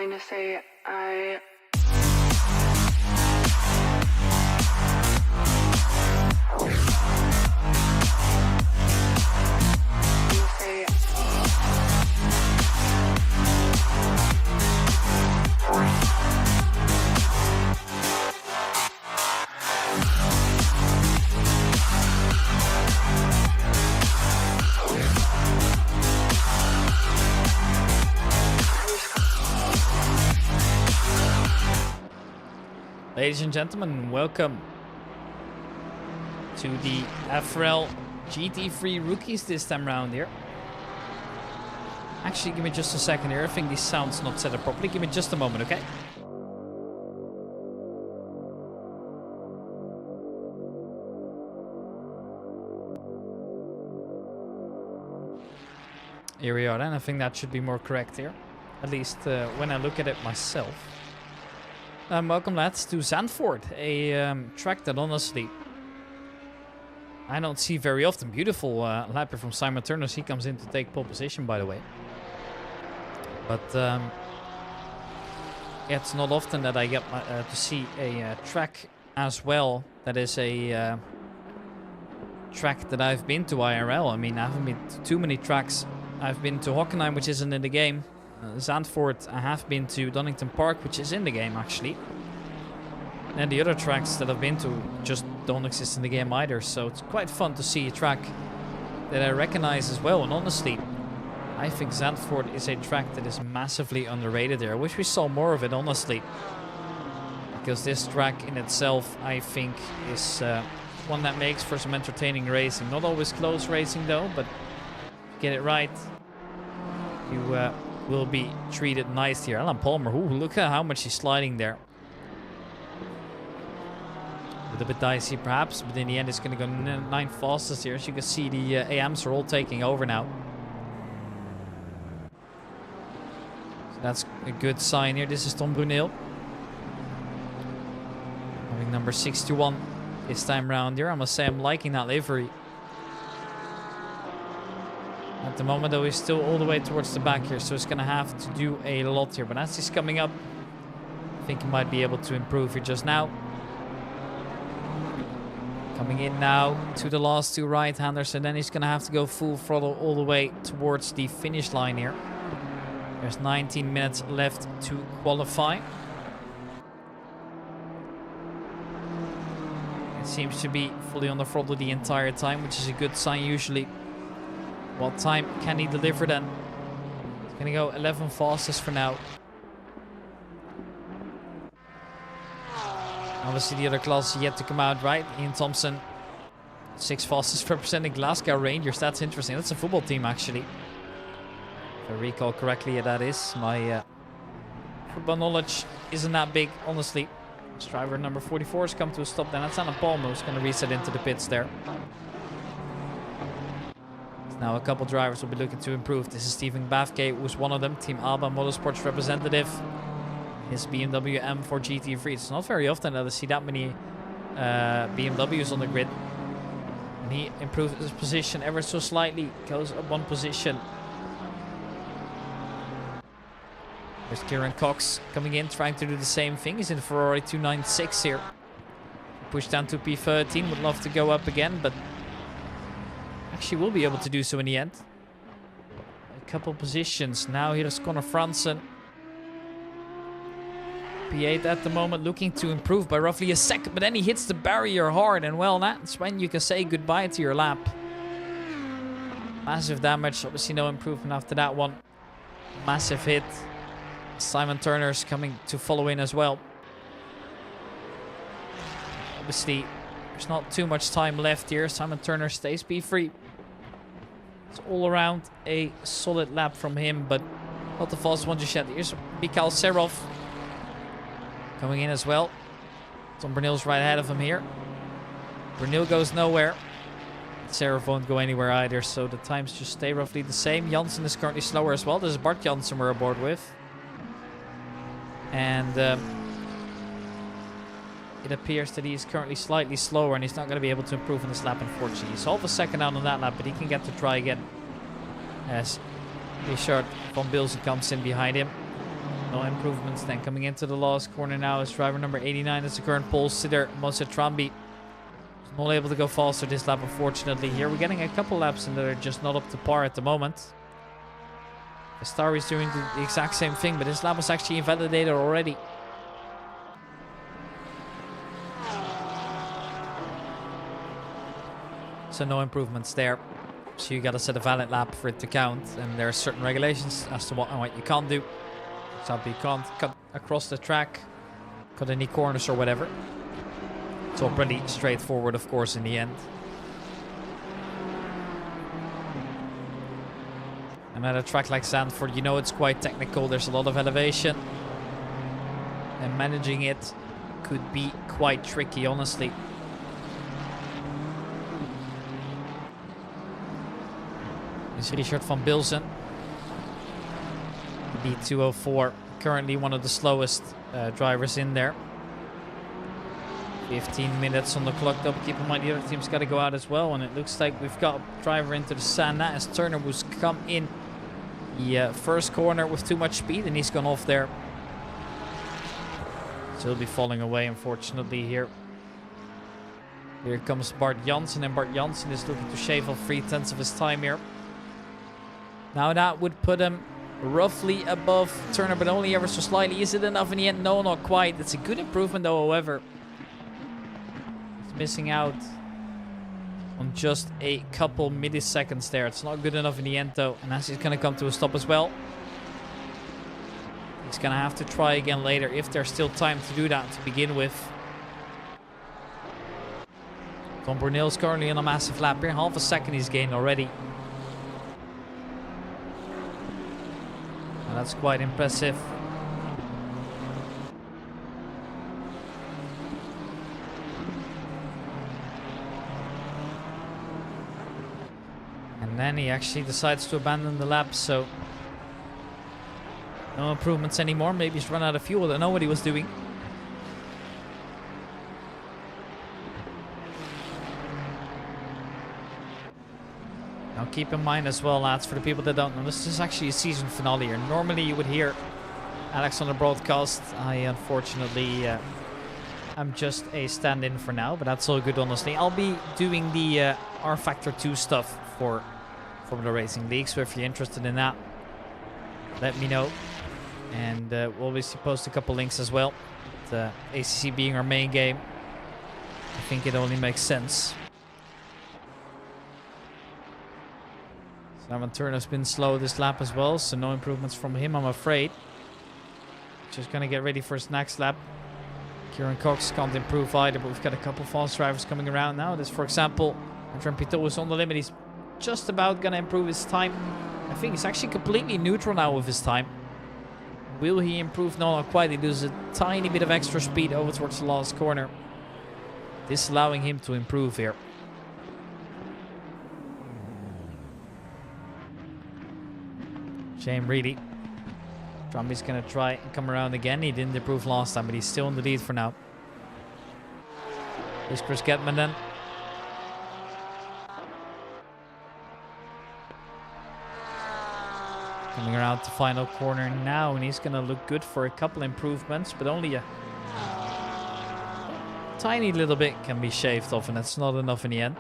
trying to say. Ladies and gentlemen, welcome to the FRL GT3 rookies this time around here. Actually, give me just a second here. I think the sound's not set up properly. Give me just a moment, okay? Here we are then. I think that should be more correct here. At least when I look at it myself. Welcome lads to Zandvoort, a track that honestly I don't see very often. Beautiful lapper from Simon Turner. He comes in to take pole position, by the way. But yeah, it's not often that I get to see a track as well that is a track that I've been to IRL. I mean, I haven't been to too many tracks. I've been to Hockenheim, which isn't in the game. Zandvoort, I have been to Donington Park, which is in the game actually. And the other tracks that I've been to just don't exist in the game either. So it's quite fun to see a track that I recognize as well. And honestly, I think Zandvoort is a track that is massively underrated there. I wish we saw more of it, honestly. Because this track in itself, I think, is one that makes for some entertaining racing. Not always close racing though, but get it right, you will be treated nice here. Alan Palmer, ooh, look at how much he's sliding there. A little bit dicey perhaps, but in the end it's going to go 9 fastest here. As you can see, the AMs are all taking over now. So that's a good sign here. This is Tom Brunel. Having number 61 this time round here. I must say I'm liking that livery. At the moment, though, he's still all the way towards the back here, so he's going to have to do a lot here. But as he's coming up, I think he might be able to improve here just now. Coming in now to the last 2 right-handers, and then he's going to have to go full throttle all the way towards the finish line here. There's 19 minutes left to qualify. It seems to be fully on the throttle the entire time, which is a good sign usually. What time can he deliver then? He's going to go 11 fastest for now. Obviously the other class yet to come out, right? Ian Thompson, 6 fastest representing Glasgow Rangers. That's interesting. That's a football team actually. If I recall correctly, yeah, that is. My football knowledge isn't that big, honestly. This driver number 44 has come to a stop then. That's Alan Palmer who's going to reset into the pits there. Now a couple drivers will be looking to improve. This is Stephen Bafke, who's one of them. Team Alba Motorsports representative. His BMW M4 GT3. It's not very often that I see that many BMWs on the grid. And he improved his position ever so slightly. Goes up 1 position. There's Kieran Cox coming in, trying to do the same thing. He's in the Ferrari 296 here. Pushed down to P13. Would love to go up again, but actually will be able to do so in the end. A couple positions. Now here's Connor Fransen. P8 at the moment, looking to improve by roughly a second, but then he hits the barrier hard, and well, that's when you can say goodbye to your lap. Massive damage, obviously no improvement after that one. Massive hit. Simon Turner's coming to follow in as well. Obviously, there's not too much time left here. Simon Turner stays P3. It's all around a solid lap from him, but not the fastest one just yet. Here's Mikhail Serov coming in as well. Tom Brunel's right ahead of him here. Brunel goes nowhere. Serov won't go anywhere either, so the times just stay roughly the same. Janssen is currently slower as well. This is Bart Janssen we're aboard with. And it appears that he's currently slightly slower and he's not going to be able to improve on this lap, unfortunately. He's half a second out on that lap, but he can get to try again as Richard van Bilzen comes in behind him. No improvements then. Coming into the last corner now is driver number 89. That's the current pole sitter, Mose Trambi. Not able to go faster this lap, unfortunately. Here we're getting a couple laps and they're just not up to par at the moment. Star is doing the exact same thing, but this lap was actually invalidated already. So no improvements there. So you got to set a valid lap for it to count, and there are certain regulations as to what and what you can't do. For example, you can't cut across the track, cut any corners or whatever. It's all pretty straightforward, of course, in the end. And at a track like Zandvoort, you know it's quite technical. There's a lot of elevation, and managing it could be quite tricky, honestly. Is Richard van Bilzen. B204, currently one of the slowest drivers in there. 15 minutes on the clock, though. Keep in mind the other team's got to go out as well, and it looks like we've got a driver into the sand. That is Turner, who's come in the first corner with too much speed, and he's gone off there. So he'll be falling away, unfortunately, here. Here comes Bart Jansen, and Bart Jansen is looking to shave off 3/10 of his time here. Now that would put him roughly above Turner, but only ever so slightly. Is it enough in the end? No, not quite. It's a good improvement, though, however. He's missing out on just a couple milliseconds there. It's not good enough in the end, though. And as he's going to come to a stop as well. He's going to have to try again later if there's still time to do that to begin with. Tom Brunel's currently on a massive lap here. Half a second he's gained already. That's quite impressive. And then he actually decides to abandon the lap, so no improvements anymore. Maybe he's run out of fuel. I don't know what he was doing. Now keep in mind as well, lads, for the people that don't know, this is actually a season finale here. Normally you would hear Alex on the broadcast. I unfortunately I'm just a stand-in for now, but that's all good, honestly. I'll be doing the rFactor 2 stuff for Formula Racing League, so if you're interested in that, let me know. And we'll obviously post a couple links as well. The ACC being our main game, I think it only makes sense. Simon Turner's been slow this lap as well, so no improvements from him, I'm afraid. Just gonna get ready for his next lap. Kieran Cox can't improve either, but we've got a couple fast drivers coming around now. This, for example, Adrian Pitot is on the limit. He's just about gonna improve his time. I think he's actually completely neutral now with his time. Will he improve? No, not quite. He loses a tiny bit of extra speed over towards the last corner. This allowing him to improve here. Shame, really. Trumby's going to try and come around again. He didn't improve last time, but he's still in the lead for now. Here's Chris Getman then. Coming around the final corner now, and he's going to look good for a couple improvements, but only a tiny little bit can be shaved off, and that's not enough in the end.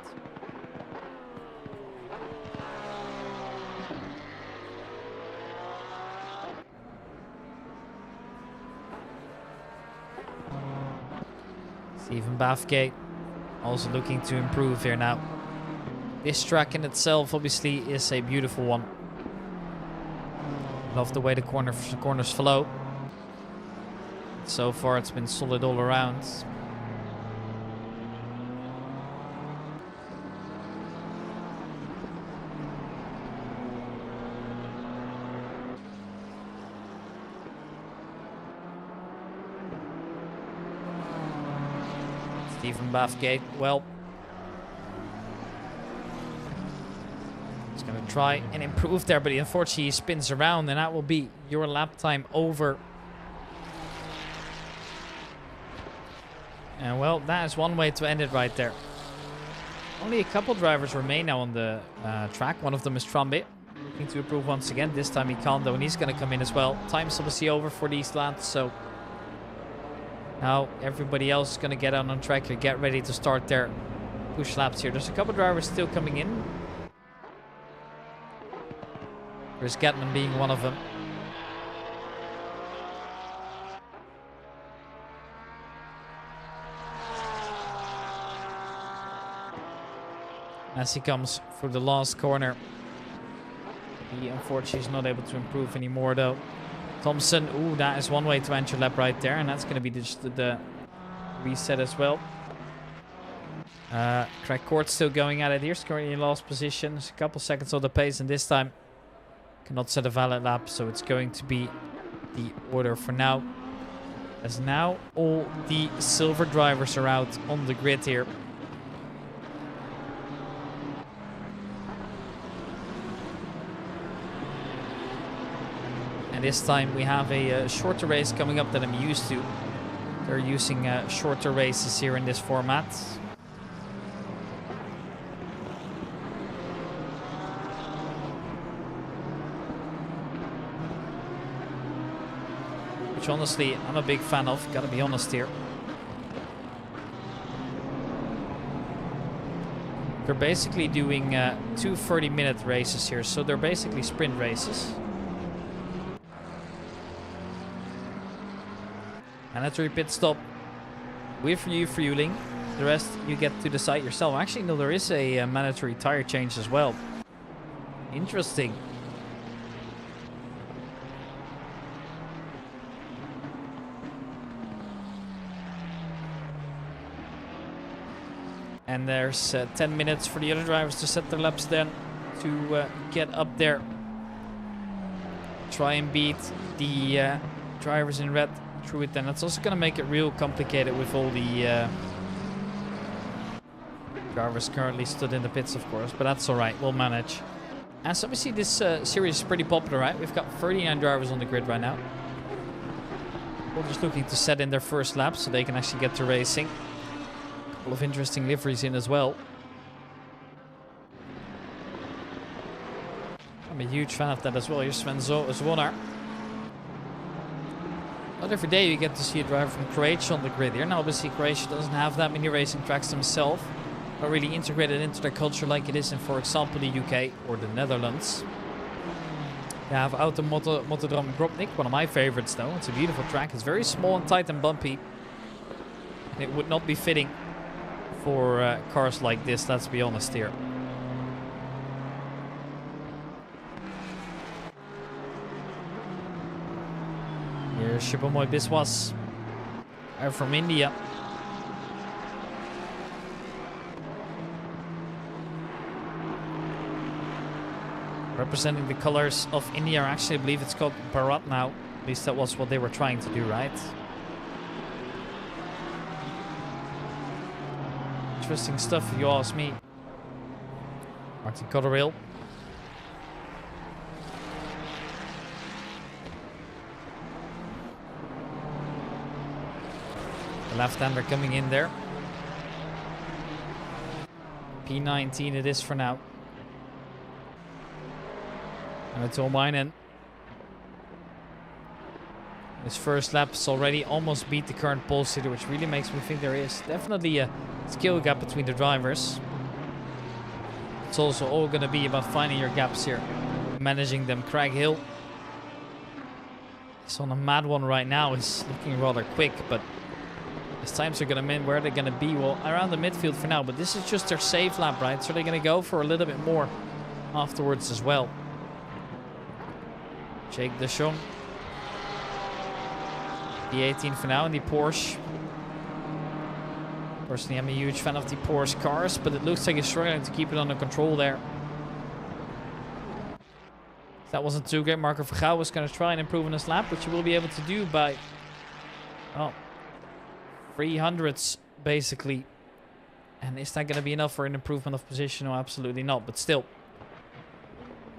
Stephen Bathgate also looking to improve here now. This track in itself obviously is a beautiful one. Love the way the corners flow. So far it's been solid all around. Stephen Bathgate, well, he's going to try and improve there, but he unfortunately spins around, and that will be your lap time over. And well, that is one way to end it right there. Only a couple drivers remain now on the track. One of them is Trumby. looking to improve once again. This time he can't though, and he's going to come in as well. Time's obviously over for these lads, so now everybody else is going to get on track here, get ready to start their push laps here. There's a couple drivers still coming in. There's Gatman being one of them. As he comes through the last corner. He unfortunately is not able to improve anymore though. Thompson, ooh, that is one way to enter lap right there, and that's going to be just the reset as well. Craig Court still going at it here, currently in last position. There's a couple seconds on the pace, and this time cannot set a valid lap, so it's going to be the order for now. As now all the silver drivers are out on the grid here. And this time we have a shorter race coming up than I'm used to. They're using shorter races here in this format. Which honestly, I'm a big fan of, gotta be honest here. They're basically doing two 30-minute races here, so they're basically sprint races. Mandatory pit stop with refueling. The rest you get to decide yourself. Actually, no, there is a mandatory tire change as well. Interesting. And there's 10 minutes for the other drivers to set their laps then to get up there. Try and beat the drivers in red through it. Then that's also going to make it real complicated with all the drivers currently stood in the pits, of course. But that's all right. We'll manage. As obviously this series is pretty popular, right? We've got 39 drivers on the grid right now. We're just looking to set in their first lap so they can actually get to racing. Couple of interesting liveries in as well. I'm a huge fan of that as well. Here's Sven Zwonar. Not every day you get to see a driver from Croatia on the grid here. Now obviously Croatia doesn't have that many racing tracks themselves. Not really integrated into their culture like it is in, for example, the UK or the Netherlands. You have Auto Motodrom Grobnik, one of my favorites though. It's a beautiful track. It's very small and tight and bumpy. And it would not be fitting for cars like this, let's be honest here. Here's Shubhamoy Biswas. I'm from India. Representing the colors of India. Actually, I believe it's called Bharat now. At least that was what they were trying to do, right? Interesting stuff if you ask me. Martin Cotterill. The left-hander coming in there. P19 it is for now. And it's all mine, and his first lap's already almost beat the current pole sitter, which really makes me think there is definitely a skill gap between the drivers. It's also all going to be about finding your gaps here, managing them. Craig Hill is on a mad one right now. He's looking rather quick, but his times are going to where they're going to be, well, around the midfield for now. But this is just their safe lap, right? So they're going to go for a little bit more afterwards as well. Jake Deschamps. The 18 for now in the Porsche. Personally, I'm a huge fan of the Porsche cars, but it looks like he's struggling to keep it under control there. That wasn't too great. Marco Vergouw was going to try and improve on his lap, which he will be able to do by, oh, 300ths basically. And is that going to be enough for an improvement of position? No, absolutely not. But still,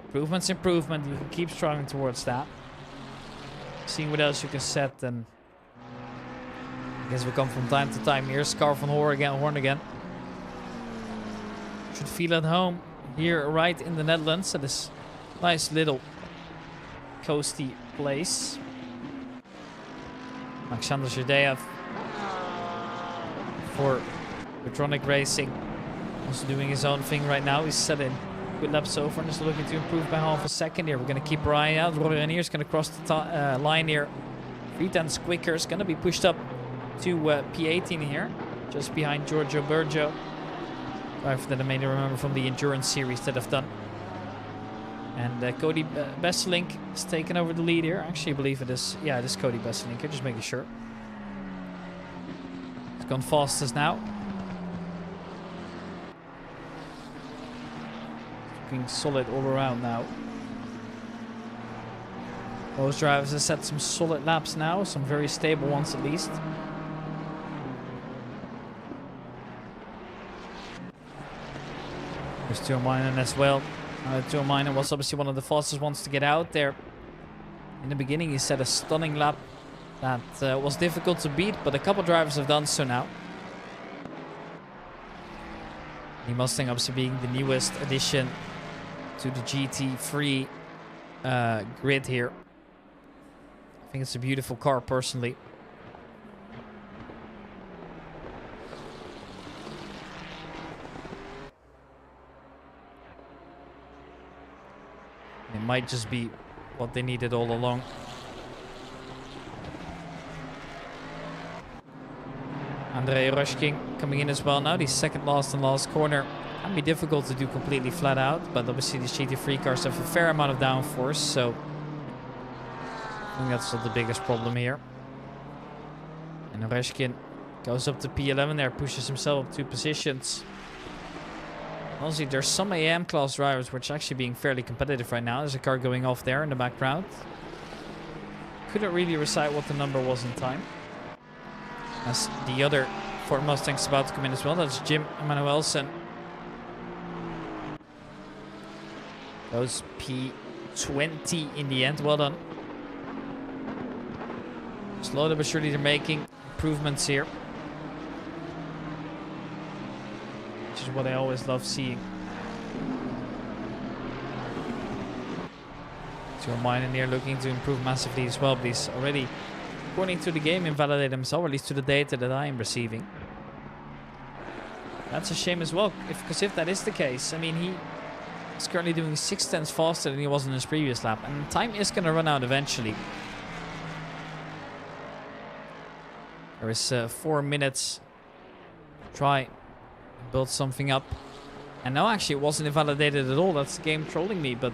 improvement's improvement. You can keep striving towards that. Seeing what else you can set, and I guess we come from time to time. Here's Carl van Horn again. Should feel at home here right in the Netherlands. That is Nice little coasty place. Alexander Zherdeyev for Petronic Racing. Also doing his own thing right now. He's set in good lap so far and is looking to improve by half a second here. We're going to keep our eye out. Rory Renier is going to cross the line here. 3/10 quicker. Is going to be pushed up to P18 here. Just behind Giorgio Bergio. Driver that I mainly remember from the endurance series that I've done. And Cody Besselink is taking over the lead here. Actually, I believe it is. Yeah, it is Cody Besselink here. Just making sure. It's gone fastest now. Looking solid all around now. Those drivers have set some solid laps now. Some very stable ones at least. There's Tuominen as well. Tuominen was obviously one of the fastest ones to get out there. In the beginning, he set a stunning lap that was difficult to beat, but a couple drivers have done so now. The Mustang obviously being the newest addition to the GT3 grid here. I think it's a beautiful car personally. It might just be what they needed all along. Andrei Rushking coming in as well now. The second last and last corner. Can be difficult to do completely flat out, but obviously these GT3 cars have a fair amount of downforce, so I think that's not the biggest problem here. And Rushkin goes up to P11 there, pushes himself up 2 positions. Honestly, there's some AM class drivers which are actually being fairly competitive right now. There's a car going off there in the background. Couldn't really recite what the number was in time. As the other Ford Mustang's about to come in as well. That's Jim Emanuelson. Goes P20 in the end. Well done. Slowly but surely they're making improvements here. Which is what I always love seeing. Tuominen here looking to improve massively as well, but he's already, according to the game, invalidated himself, or at least to the data that I am receiving. That's a shame as well, because if that is the case, I mean, he is currently doing 6/10 faster than he was in his previous lap, and time is going to run out eventually. There is 4 minutes to try and build something up. And no, actually, it wasn't invalidated at all. That's the game trolling me, but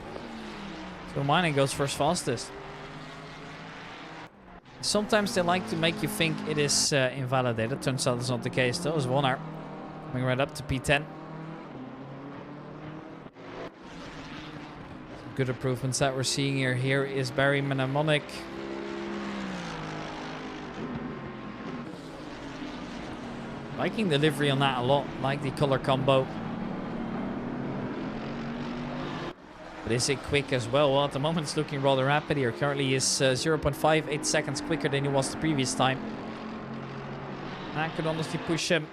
Tuominen goes first fastest. Sometimes they like to make you think it is invalidated. Turns out it's not the case though. As Warner coming right up to P10. Some good improvements that we're seeing here. Here is Barry Mnemonic. Liking the livery on that a lot. Like the color combo. But is it quick as well? Well, at the moment it's looking rather rapid here. Currently he is 0.58 seconds quicker than he was the previous time. That could honestly push him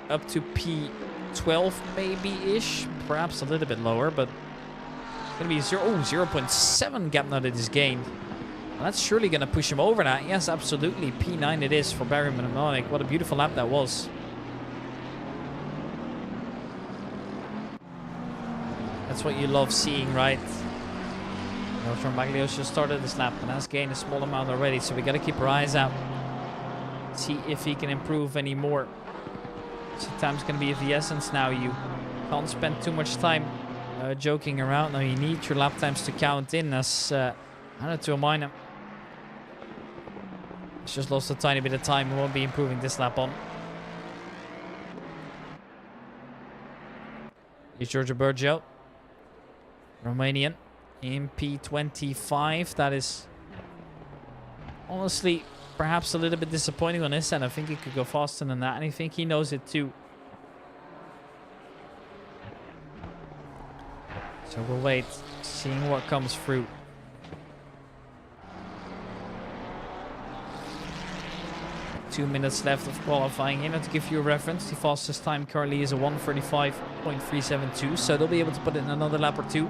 up to P12 maybe-ish. Perhaps a little bit lower, but it's going to be 0.7 gap now that is gained. Well, that's surely going to push him over that. Yes, absolutely. P9 it is for Barry Mnemonic. What a beautiful lap that was. That's what you love seeing, right? From Baglios just started this lap and has gained a small amount already, so we got to keep our eyes out. See if he can improve any more. So time's going to be of the essence now. You can't spend too much time joking around. Now you need your lap times to count in, as I don't know, Tuominen. He's just lost a tiny bit of time. He won't be improving this lap on. Here's Giorgio Bergio. Romanian in P25. That is honestly perhaps a little bit disappointing on his end. I think he could go faster than that, and I think he knows it too. So we'll wait, seeing what comes through. Two minutes left of qualifying here. To give you a reference, the fastest time currently is a 1:35.372, so they'll be able to put in another lap or two.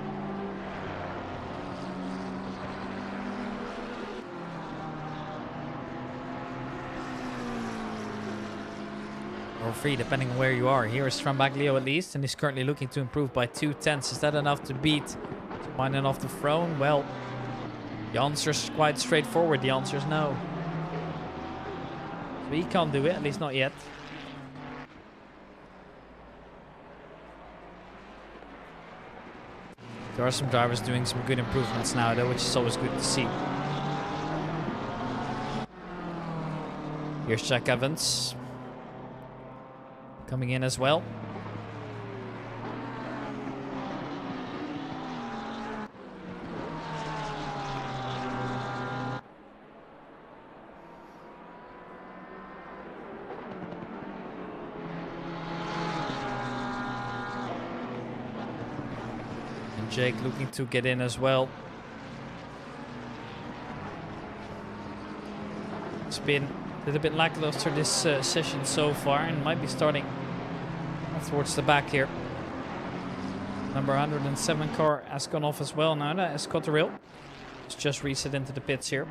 or 3, depending on where you are. Here is Strambaglio at least, and he's currently looking to improve by 2/10. Is that enough to beat Mining off the throne? Well, the answer's quite straightforward. The answer is no. So he can't do it, at least not yet. There are some drivers doing some good improvements now, though, which is always good to see. Here's Jack Evans coming in as well. And Jake looking to get in as well. It's been a little bit lackluster this session so far, and might be starting towards the back here. Number 107 car has gone off as well now. That is Cotterill. It's just reset into the pits here.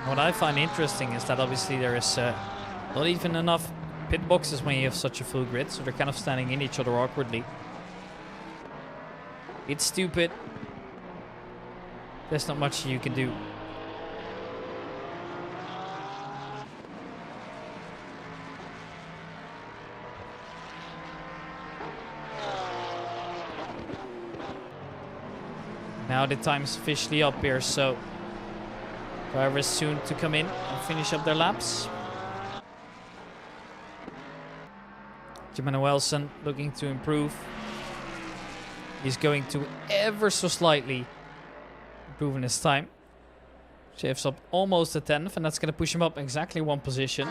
What I find interesting is that obviously there is not even enough pit boxes when you have such a full grid, so they're kind of standing in each other awkwardly. It's stupid. There's not much you can do. Now the time's officially up here, so drivers soon to come in and finish up their laps. Jim Wilson looking to improve. He's going to ever so slightly improving his time. Shaves up almost a 10th, and that's going to push him up exactly one position.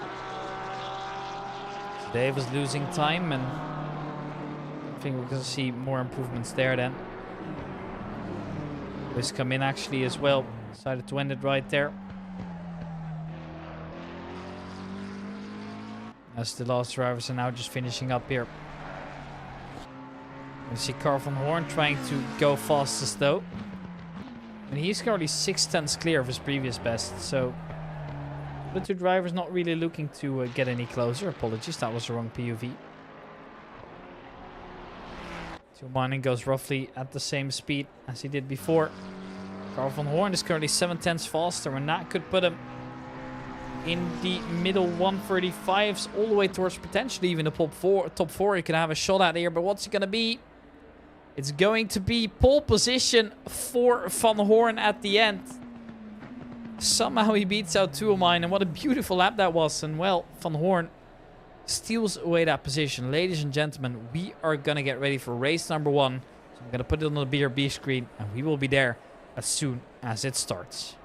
So Dave is losing time, and I think we're going to see more improvements there then. This come in actually as well. Decided to end it right there. As the last drivers are now just finishing up here. We see Carl van Horn trying to go fastest though. And he's currently 6/10 clear of his previous best. So the two drivers not really looking to get any closer. Apologies, that was the wrong POV. So Mining goes roughly at the same speed as he did before. Carl van Horn is currently 7/10 faster, and that could put him in the middle 135s all the way towards potentially even the top four. He could have a shot at here, but what's it going to be? It's going to be pole position for Van Horn at the end. Somehow he beats out Tuomine, and what a beautiful lap that was. And well, Van Horn steals away that position. Ladies and gentlemen, we are going to get ready for race number 1. So I'm going to put it on the BRB screen, and we will be there as soon as it starts.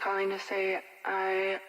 Calling to say I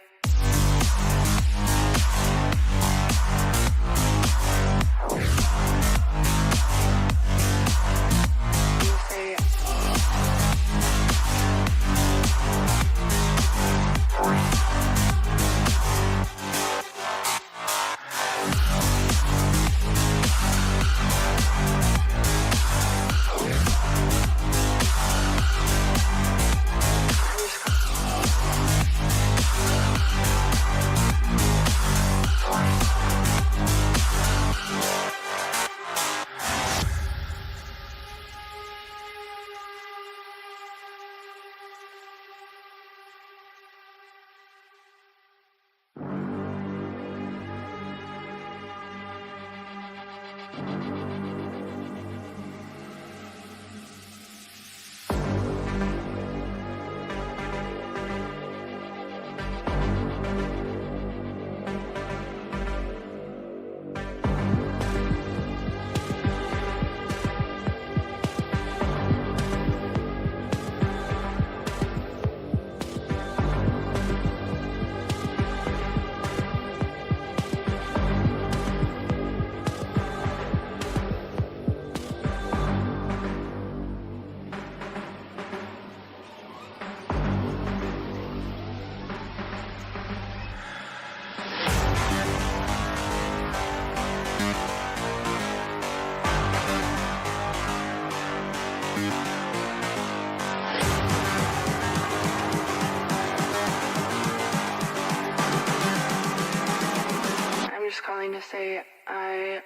calling to say I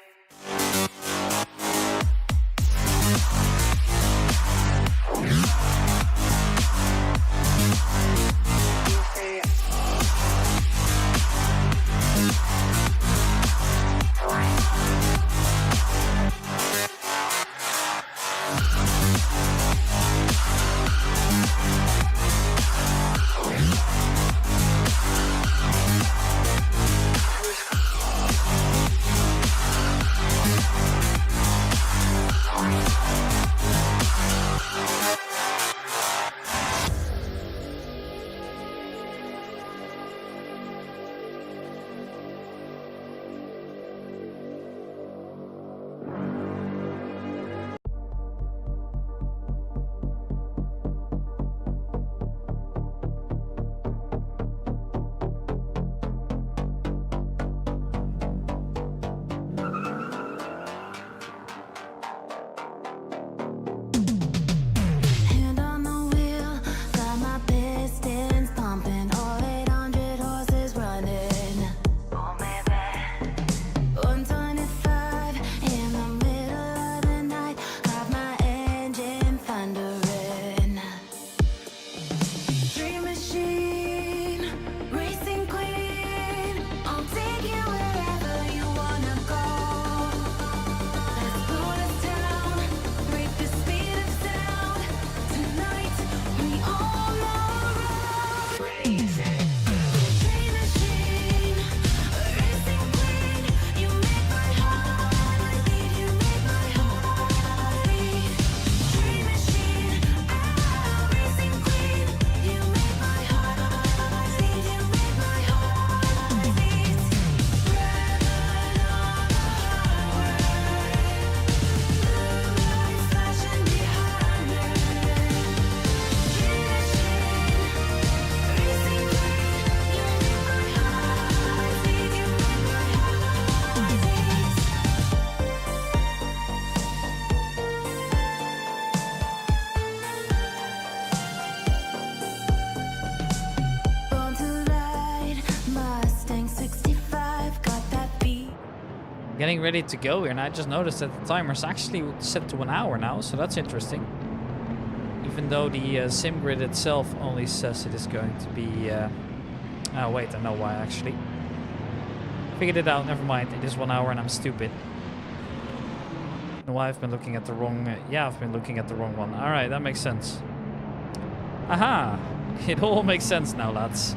getting ready to go here, and I just noticed that the timer's actually set to 1 hour now, so that's interesting. Even though the SimGrid itself only says it is going to be... oh wait, I know why actually. Figured it out, never mind. It is 1 hour and I'm stupid. No, I've been looking at the wrong... yeah, I've been looking at the wrong one. Alright, that makes sense. Aha! It all makes sense now, lads.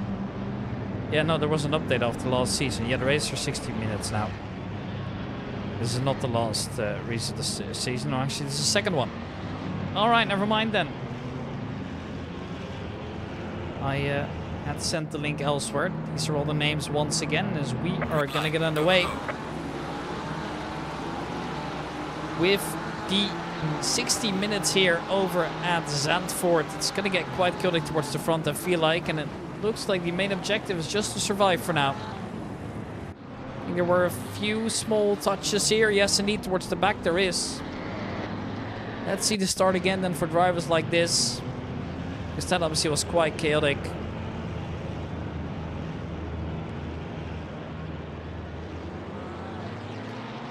Yeah, no, there was an update after last season. Yeah, the race for 60 minutes now. This is not the last race of the season. No, actually, this is the second one. Alright, never mind then. I had sent the link elsewhere. These are all the names once again, as we are going to get underway with the 60 minutes here over at Zandvoort. It's going to get quite chaotic towards the front, I feel like, and it looks like the main objective is just to survive for now. There were a few small touches here. Yes, indeed, towards the back there is. Let's see the start again then for drivers like this. Because that obviously was quite chaotic.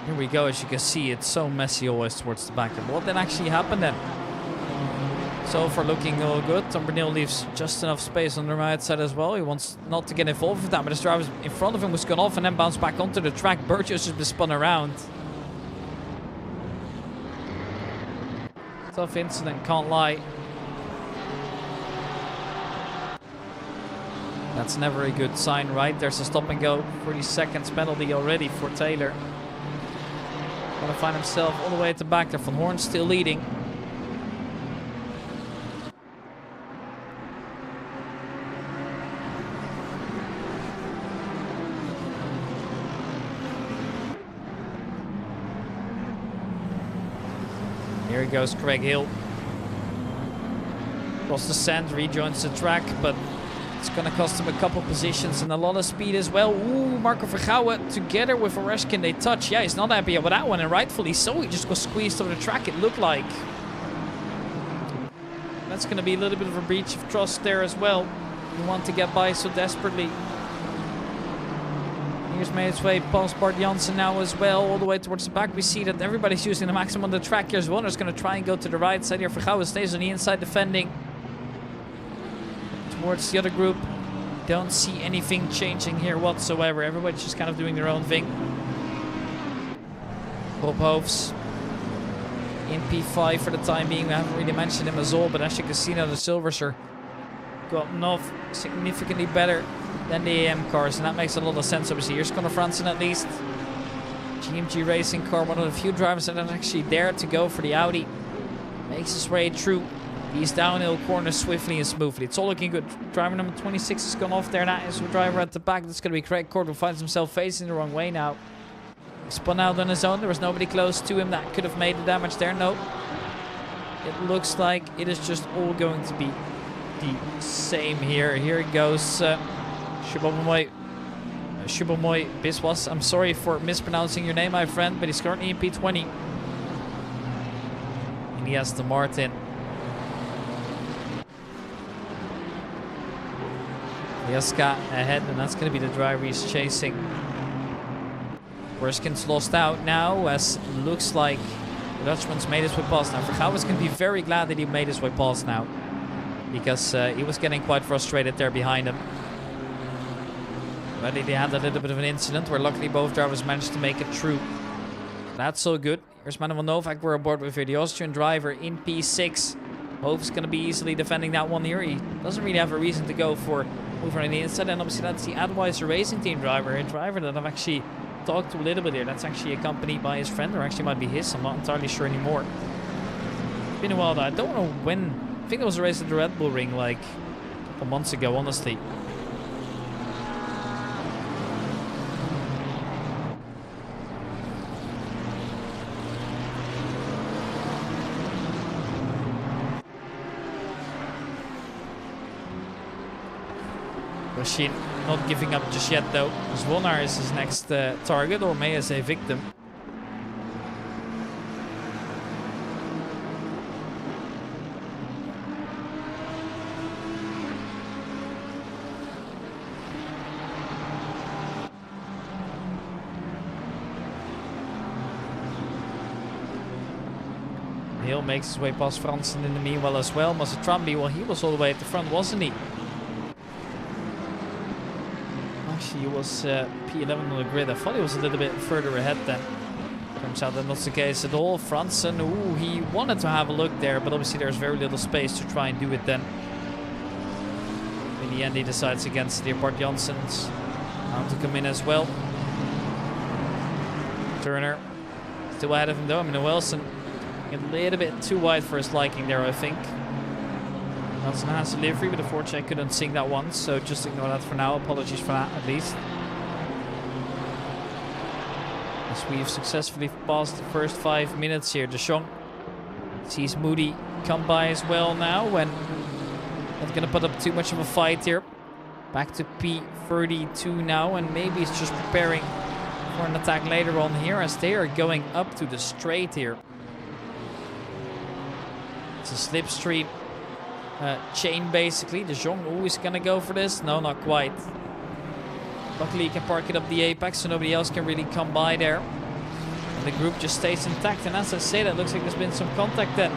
Here we go. As you can see, it's so messy always towards the back. And what then actually happened then? So far looking all good. Tombernil leaves just enough space on the right side as well. He wants not to get involved with that, but his driver in front of him was gone off and then bounced back onto the track. Burgess has been spun around. Tough incident, can't lie. That's never a good sign, right? There's a stop and go. 40 seconds penalty already for Taylor. Gonna find himself all the way at the back there. Van Horn still leading. Here he goes, Craig Hill. Across the sand, rejoins the track, but it's going to cost him a couple positions and a lot of speed as well. Ooh, Marco Vergouwen together with Oreshkin, they touch. Yeah, he's not happy about that one, and rightfully so. He just got squeezed over the track, it looked like. That's going to be a little bit of a breach of trust there as well. You want to get by so desperately. Here's made its way past Bart Janssen now as well, all the way towards the back. We see that everybody's using the maximum on the track. Here's Warner's going to try and go to the right side here. Vergouwen stays on the inside defending towards the other group. Don't see anything changing here whatsoever. Everybody's just kind of doing their own thing. Bob Hoofs in P5 for the time being. We haven't really mentioned him as all, but as you can see now, the Silvers are gotten off significantly better than the AM cars, and that makes a lot of sense. Obviously, here's Conor Franzen at least. GMG racing car, one of the few drivers that actually dared to go for the Audi. Makes his way through these downhill corners swiftly and smoothly. It's all looking good. Driver number 26 has gone off there. That is the driver at the back. That's going to be Craig Cord, who finds himself facing the wrong way now. Spun out on his own. There was nobody close to him that could have made the damage there. No. It looks like it is just all going to be the same here. Here it goes. Shubomoy Biswas. I'm sorry for mispronouncing your name, my friend, but he's currently in P20. And he has the Martin. Jaska ahead, and that's going to be the driver he's chasing. Worskin's lost out now, as looks like the Dutchman's made his way past now. Vergouwen's going to be very glad that he made his way past now, because he was getting quite frustrated there behind him. But they had a little bit of an incident where luckily both drivers managed to make it through. That's so good. Here's Manuel Novak. We're aboard with the Austrian driver in P6. Hoof's going to be easily defending that one here. He doesn't really have a reason to go for over on the inside. And obviously that's the Adweiser Racing Team driver. A driver that I've actually talked to a little bit here. That's actually accompanied by his friend, or actually might be his. I'm not entirely sure anymore. It's been a while though. I don't know when. I think there was a race at the Red Bull Ring like a couple months ago, honestly. Machine not giving up just yet though. Zwonar is his next target, or may as a victim. Hill makes his way past Franzen in the meanwhile as well. Masatrambi, well, he was all the way at the front, wasn't he? He was P11 on the grid. I thought he was a little bit further ahead then. Turns out that's not the case at all. Franzen, ooh, he wanted to have a look there, but obviously there's very little space to try and do it then. In the end, he decides against the Bart Janssens to come in as well. Turner still ahead of him though. I mean, Wilson a little bit too wide for his liking there, I think. Johnson has delivery, but unfortunately I couldn't sing that one, so just ignore that for now. Apologies for that, at least. As we've successfully passed the first 5 minutes here, De Jong sees Moody come by as well now, and not going to put up too much of a fight here. Back to P32 now, and maybe it's just preparing for an attack later on here, as they are going up to the straight here. It's a slipstream. Chain basically. De Jong always gonna go for this. No, not quite. Luckily he can park it up the apex so nobody else can really come by there. And the group just stays intact. And as I say, that looks like there's been some contact then.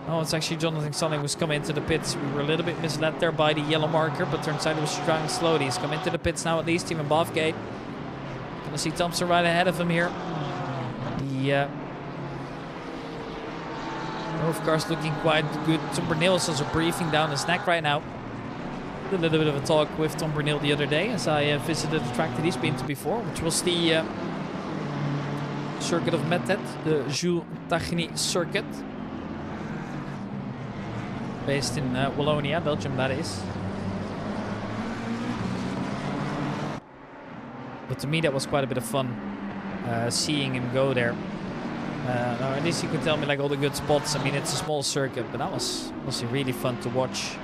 Oh, it's actually Jonathan Sonning who's come into the pits. We were a little bit misled there by the yellow marker, but turns out he was driving slowly. He's come into the pits now at least, even Bovgate. Gonna see Thompson right ahead of him here. The North car's looking quite good. Tom Bernil is also breathing down his neck right now. Did a little bit of a talk with Tom Bernil the other day as I visited the track that he's been to before, which was the circuit of Metet, the Jules Tachny circuit. Based in Wallonia, Belgium, that is. But to me that was quite a bit of fun seeing him go there. Or at least he could tell me like all the good spots. I mean, it's a small circuit, but that was really fun to watch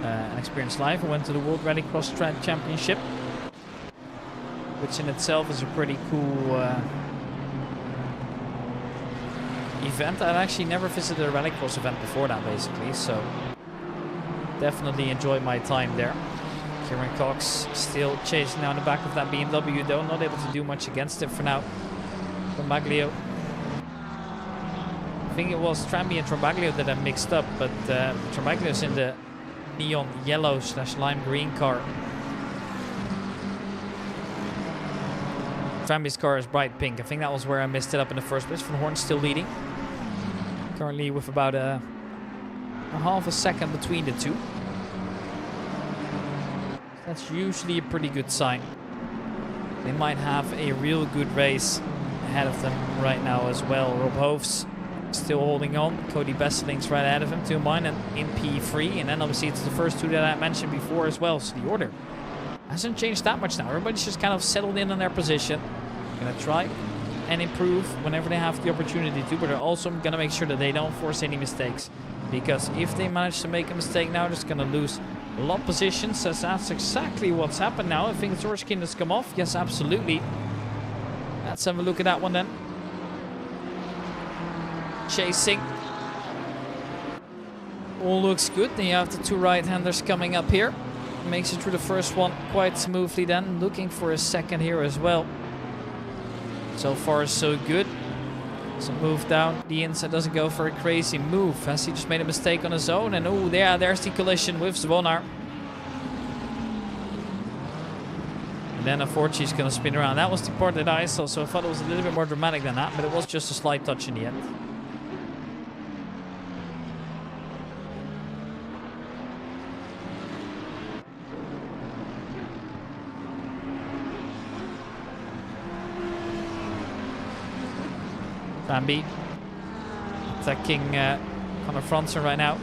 and experience live. I went to the World Rallycross Championship, which in itself is a pretty cool event. I've actually never visited a Rallycross event before that, basically, so definitely enjoyed my time there. Kieran Cox still chasing down the back of that BMW though, not able to do much against it for now. Trombaglio. I think it was Tramby and Trombaglio that I mixed up, but Trombaglio's in the neon yellow / lime green car. Tramby's car is bright pink. I think that was where I messed it up in the first place. Van Horn still leading. Currently with about a half a second between the two. That's usually a pretty good sign. They might have a real good race ahead of them right now as well. Rob Hoofs still holding on. Cody Besseling's right ahead of him, 2 mine and in P3. And then obviously it's the first two that I mentioned before as well. So the order hasn't changed that much now. Everybody's just kind of settled in on their position. Gonna try and improve whenever they have the opportunity to, but they're also gonna make sure that they don't force any mistakes. Because if they manage to make a mistake now, they're just gonna lose a lot of positions. So that's exactly what's happened now. I think Zorskin has come off. Yes, absolutely. Let's have a look at that one then. Chasing. All looks good. Then you have the two right-handers coming up here. Makes it through the first one quite smoothly then. Looking for a second here as well. So far so good. Some move down the inside, doesn't go for a crazy move as he just made a mistake on his own. And oh, there's the collision with Zvonar. And then unfortunately he's going to spin around. That was the part that I saw, so I thought it was a little bit more dramatic than that, but it was just a slight touch in the end. Bambi attacking Connor Franzen right now.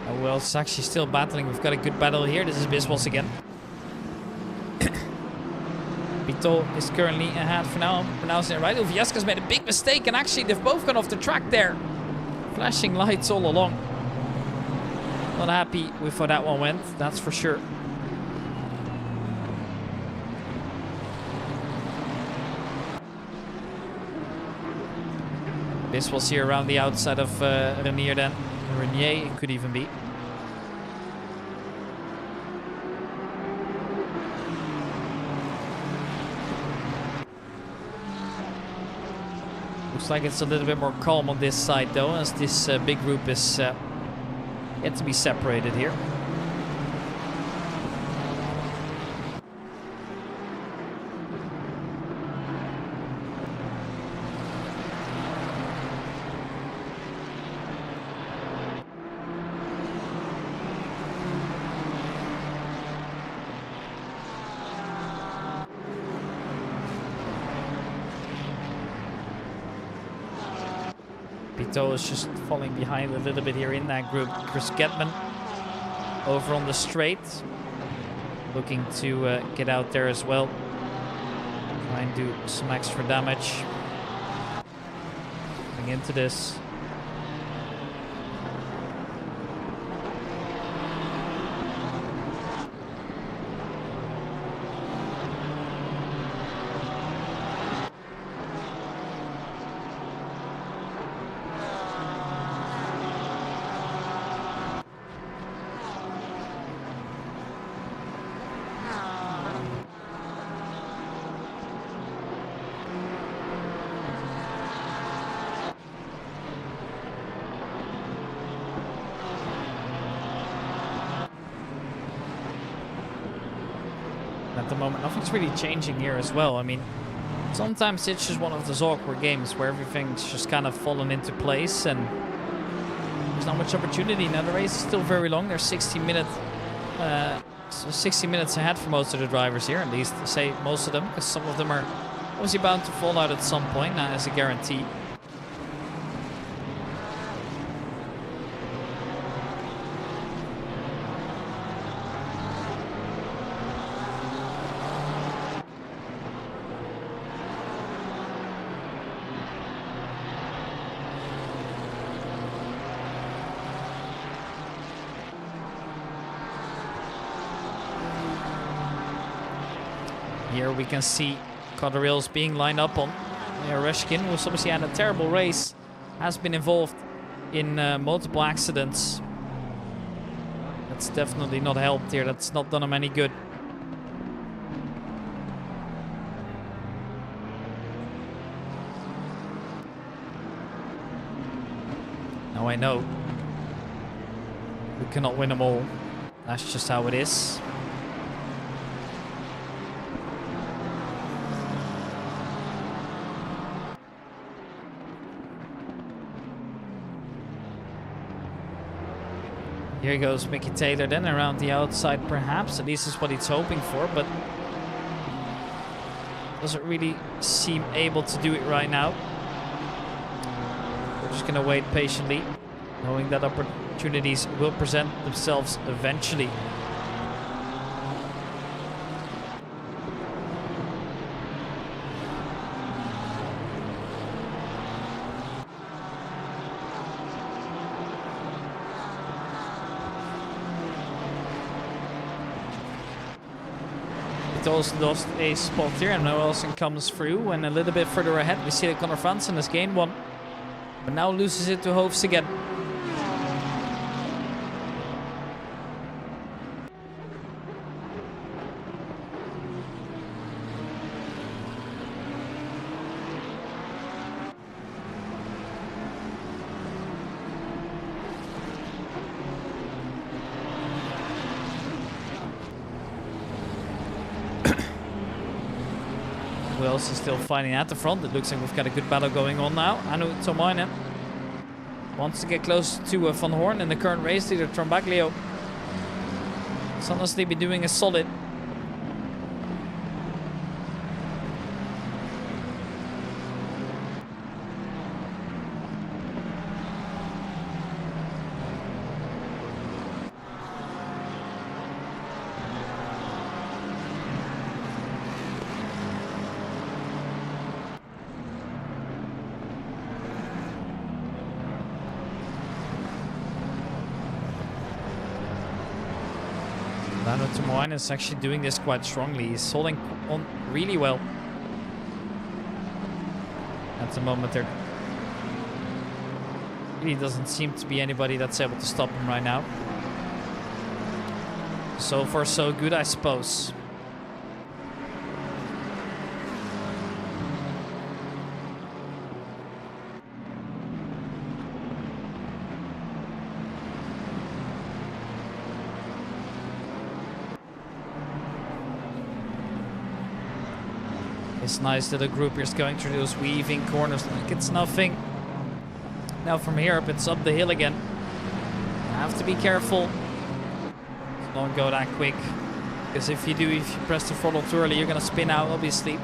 Oh well, it's actually still battling. We've got a good battle here. This is Biswas again. Pitol is currently ahead for now. I'm pronouncing it right. Uvieska's made a big mistake, and actually they've both gone off the track there. Flashing lights all along. Not happy with how that one went, that's for sure. This was here around the outside of Renier then. Renier, it could even be. Looks like it's a little bit more calm on this side though, as this big group is yet to be separated here. Pito is just falling behind a little bit here in that group. Chris Getman over on the straight, looking to get out there as well. Try and do some extra damage. Going into this. At the moment, nothing's really changing here as well. I mean, sometimes it's just one of those awkward games where everything's just kind of fallen into place and there's not much opportunity. Now the race is still very long. They're 60 minutes ahead for most of the drivers here, at least to say most of them, because some of them are obviously bound to fall out at some point, not as a guarantee. Here we can see Cotterill being lined up on Reshkin, who's obviously had a terrible race, has been involved in multiple accidents. That's definitely not helped here. That's not done him any good. Now I know we cannot win them all. That's just how it is. Here goes Mickey Taylor then around the outside perhaps. At least is what he's hoping for, but doesn't really seem able to do it right now. We're just going to wait patiently, knowing that opportunities will present themselves eventually. Also lost a spot here, and now Wilson comes through, and a little bit further ahead we see that Conor Fransen has gained one, but now loses it to Hoofs again. Wales is still fighting at the front. It looks like we've got a good battle going on now. Anu Tomainen wants to get close to Van Horn in the current race leader, Trombaglio. It's honestly been doing a solid. Tomainen is actually doing this quite strongly. He's holding on really well at the moment. There really doesn't seem to be anybody that's able to stop him right now. So far so good, I suppose. It's nice that a group is going through those weaving corners like it's nothing. Now from here up, it's up the hill again. You have to be careful. Don't go that quick. Because if you press the throttle too early, you're going to spin out, obviously.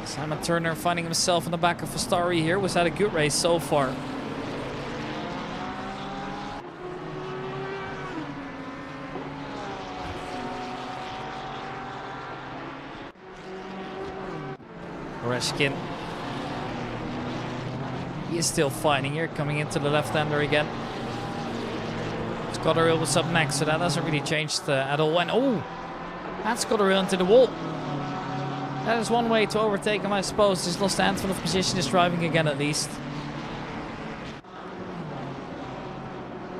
Simon Turner finding himself in the back of Astari here. Was had a good race so far. Reshkin. He is still fighting here, coming into the left-hander again. Cotterill was up next, so that doesn't really change at all. And oh, that's Cotterill into the wall. That is one way to overtake him, I suppose. He's lost a handful of position, is driving again at least.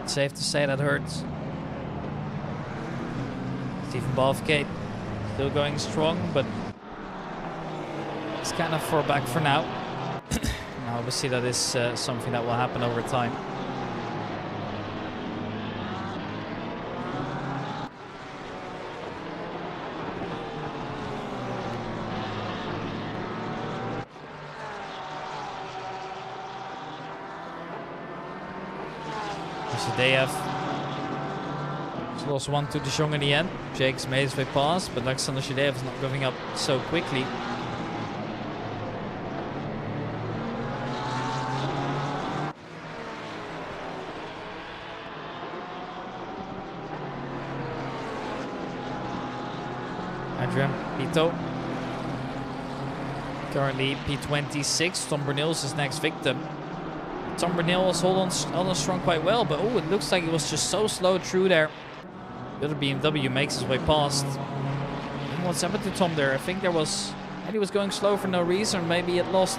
It's safe to say that hurts. Stephen Balfgate still going strong, but it's kind of far back for now. Now obviously that is something that will happen over time. They have lost one to De Jong in the end. Jake's made his way past, but Alexander Shidev is not giving up so quickly. Adrian Pito. Currently P26. Tom Bernils is next victim. Tom Bernil was holding on strong quite well, but oh, it looks like he was just so slow through there. The other BMW makes his way past. And what's happened to Tom there? I think maybe he was going slow for no reason. Maybe it lost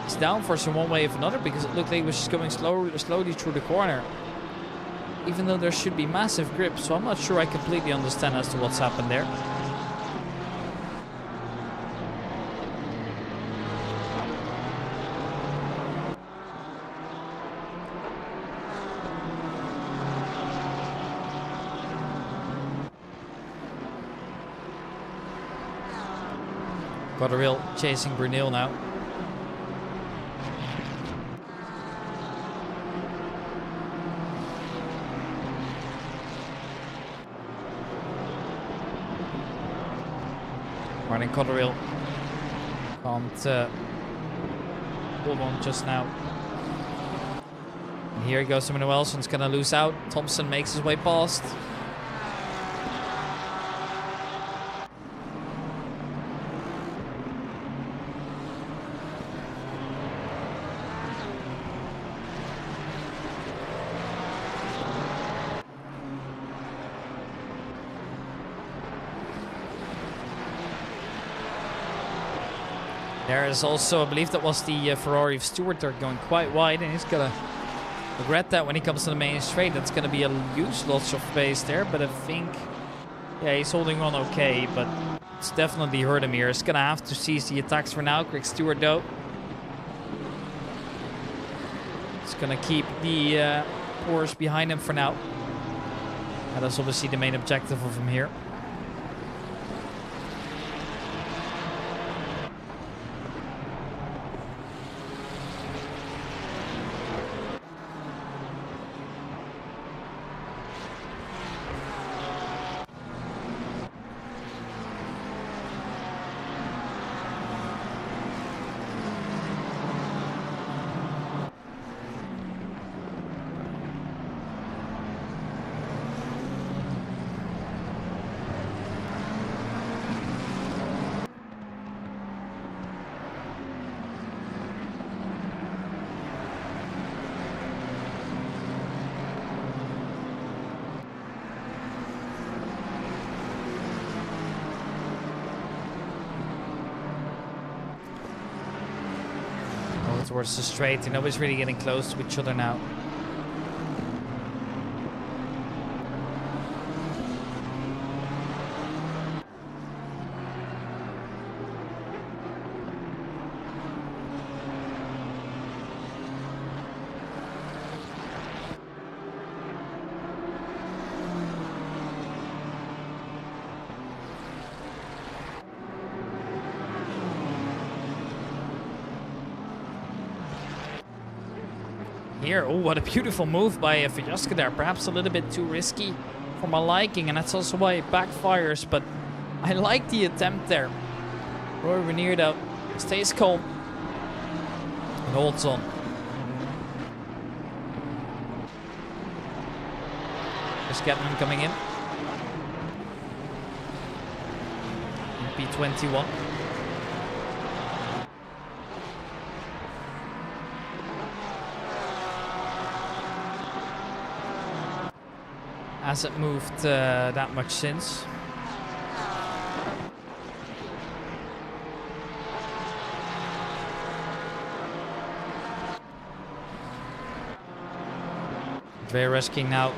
his downforce in one way or another because it looked like he was just going slowly through the corner. Even though there should be massive grip, so I'm not sure I completely understand as to what's happened there. Got a real chasing Brunel now. Martin Cotterill can't hold on just now. And here he goes, Emmanuel Elson's gonna lose out. Thompson makes his way past. There is also, I believe that was the Ferrari of Stewart. They're going quite wide, and he's gonna regret that when he comes to the main straight. That's gonna be a huge loss of pace there, but I think, yeah, he's holding on okay, but it's definitely hurt him here. He's gonna have to seize the attacks for now. Greg Stewart, though, he's gonna keep the Porsche behind him for now. And that's obviously the main objective of him here. Towards the straight, and nobody's really getting close to each other now. Here, oh, what a beautiful move by Fijaska there. Perhaps a little bit too risky for my liking, and that's also why it backfires, but I like the attempt there. Roy Renier, though, stays calm and holds on. There's Catman coming in. P21. Hasn't moved that much since. Very risking now,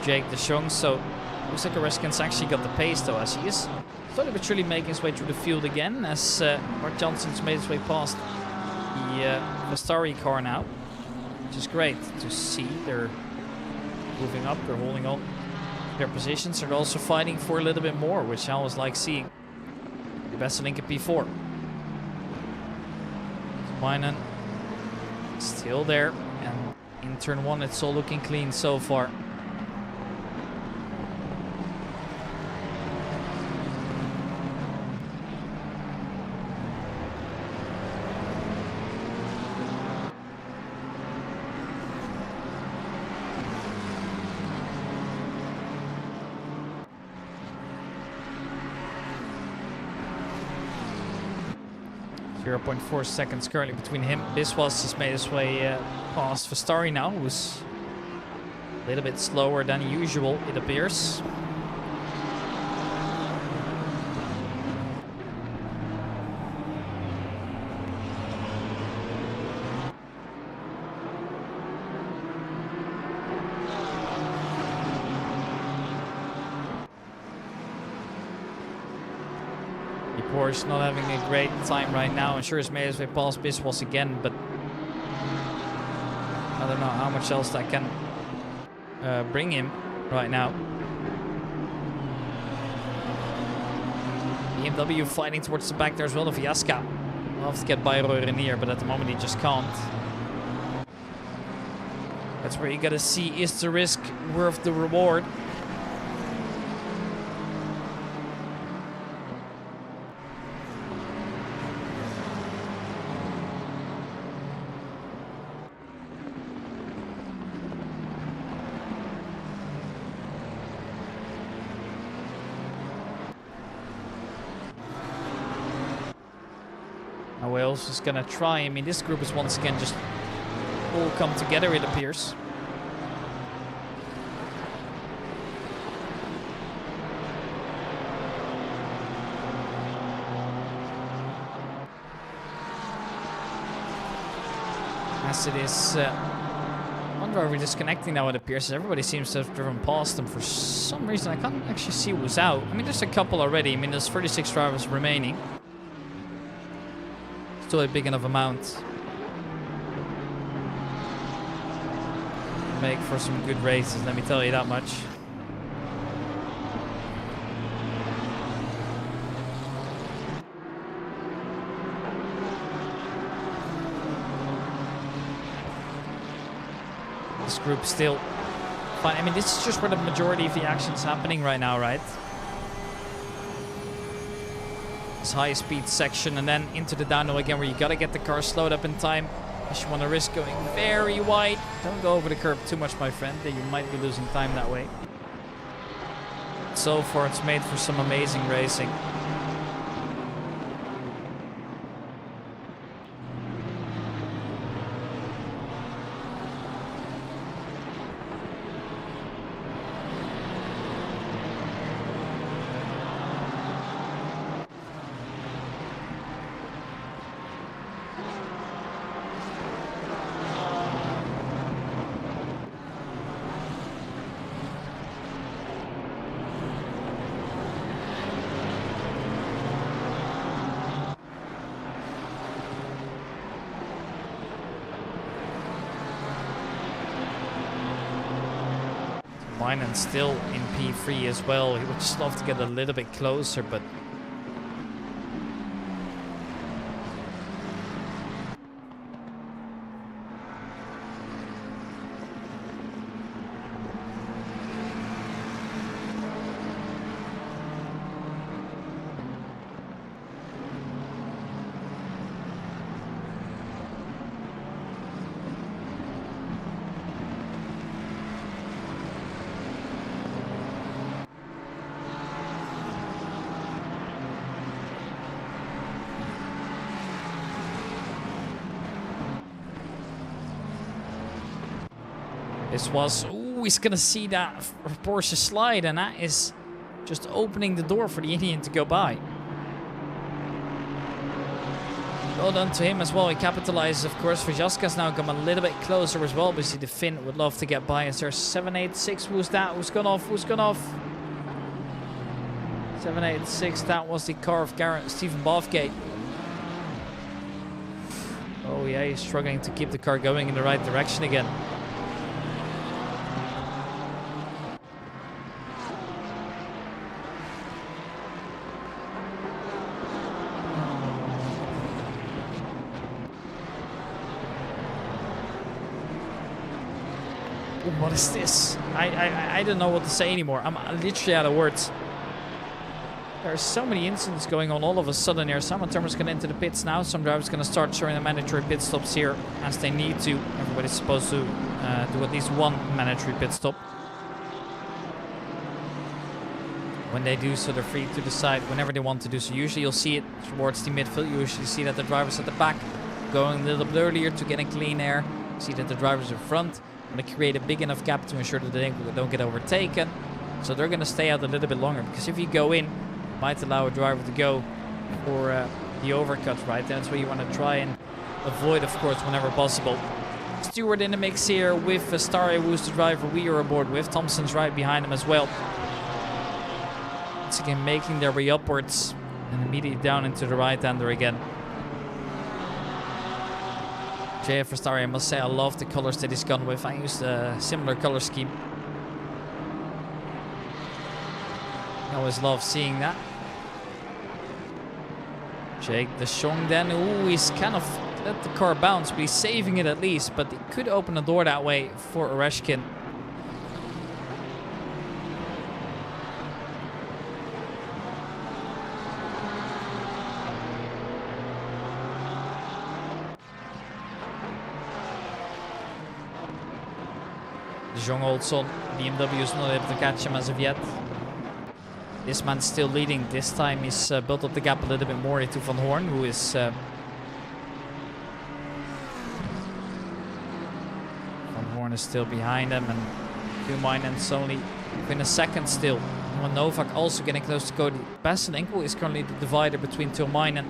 Jake de Jong. So looks like Reskin's actually got the pace though, as he is slowly but surely making his way through the field again. As Bart Johnson's made his way past the Vastari car now, which is great to see. They're moving up, they're holding on their positions. They're also fighting for a little bit more, which I always like seeing. The best link at P4. Winan still there, and in turn one, it's all looking clean so far. 0.4 seconds currently between him. Biswas has made his way past Vastari now, who's a little bit slower than usual, it appears. The Porsche not having a great time right now. And sure as may as we pass Biswas again, but I don't know how much else that can bring him right now. BMW fighting towards the back there as well of Jaska. Loves to get by Roy Renier, but at the moment he just can't. That's where you gotta see, is the risk worth the reward? Wales is gonna try. I mean, this group is once again just all come together, it appears. As it is one driver disconnecting now, it appears. Everybody seems to have driven past them for some reason. I can't actually see who's out. I mean, there's a couple already. I mean, there's 36 drivers remaining. Still a big enough amount. Make for some good races, let me tell you that much. This group still fine. I mean, this is just where the majority of the action's happening right now, right? This high speed section and then into the downhill again, where you gotta get the car slowed up in time. Unless you want to risk going very wide. Don't go over the curb too much, my friend. You might be losing time that way. So far, it's made for some amazing racing. And still in P3 as well. He would just love to get a little bit closer, but this was, ooh, he's gonna see that Porsche slide, and that is just opening the door for the Indian to go by. Well done to him as well. He capitalizes, of course. Jaska's now come a little bit closer as well. Obviously, the Finn would love to get by. Is there 786? Who's that? Who's gone off? Who's gone off? 786. That was the car of Stephen Bathgate. Oh yeah, he's struggling to keep the car going in the right direction again. What is this? I don't know what to say anymore. I'm literally out of words. There are so many incidents going on all of a sudden here. Some drivers going into the pits now. Some drivers going to start showing the mandatory pit stops here as they need to. Everybody's supposed to do at least one mandatory pit stop. When they do so, they're free to decide whenever they want to do so. Usually you'll see it towards the midfield. You usually see that the drivers at the back going a little bit earlier to get in clean air. See that the drivers in front want to create a big enough gap to ensure that they don't get overtaken. So they're going to stay out a little bit longer, because if you go in, it might allow a driver to go for the overcut, right? That's what you want to try and avoid, of course, whenever possible. Stewart in the mix here with Starry, who's the driver we are aboard with. Thompson's right behind him as well. Once again, making their way upwards And immediately down into the right-hander again. JF Verstappen, I must say I love the colors that he's gone with. I used a similar color scheme. I always love seeing that. Jake de Jong then. Ooh, he's kind of let the car bounce, but he's saving it at least. But he could open the door that way for Oreshkin. De Jong holds on. BMW is not able to catch him as of yet. This man's still leading. This time he's built up the gap a little bit more into Van Horn, who is... Van Horn is still behind him, and Tuomainen's only within a second still. And Novak also getting close to Cody Besselink, who is currently the divider between Tuomainen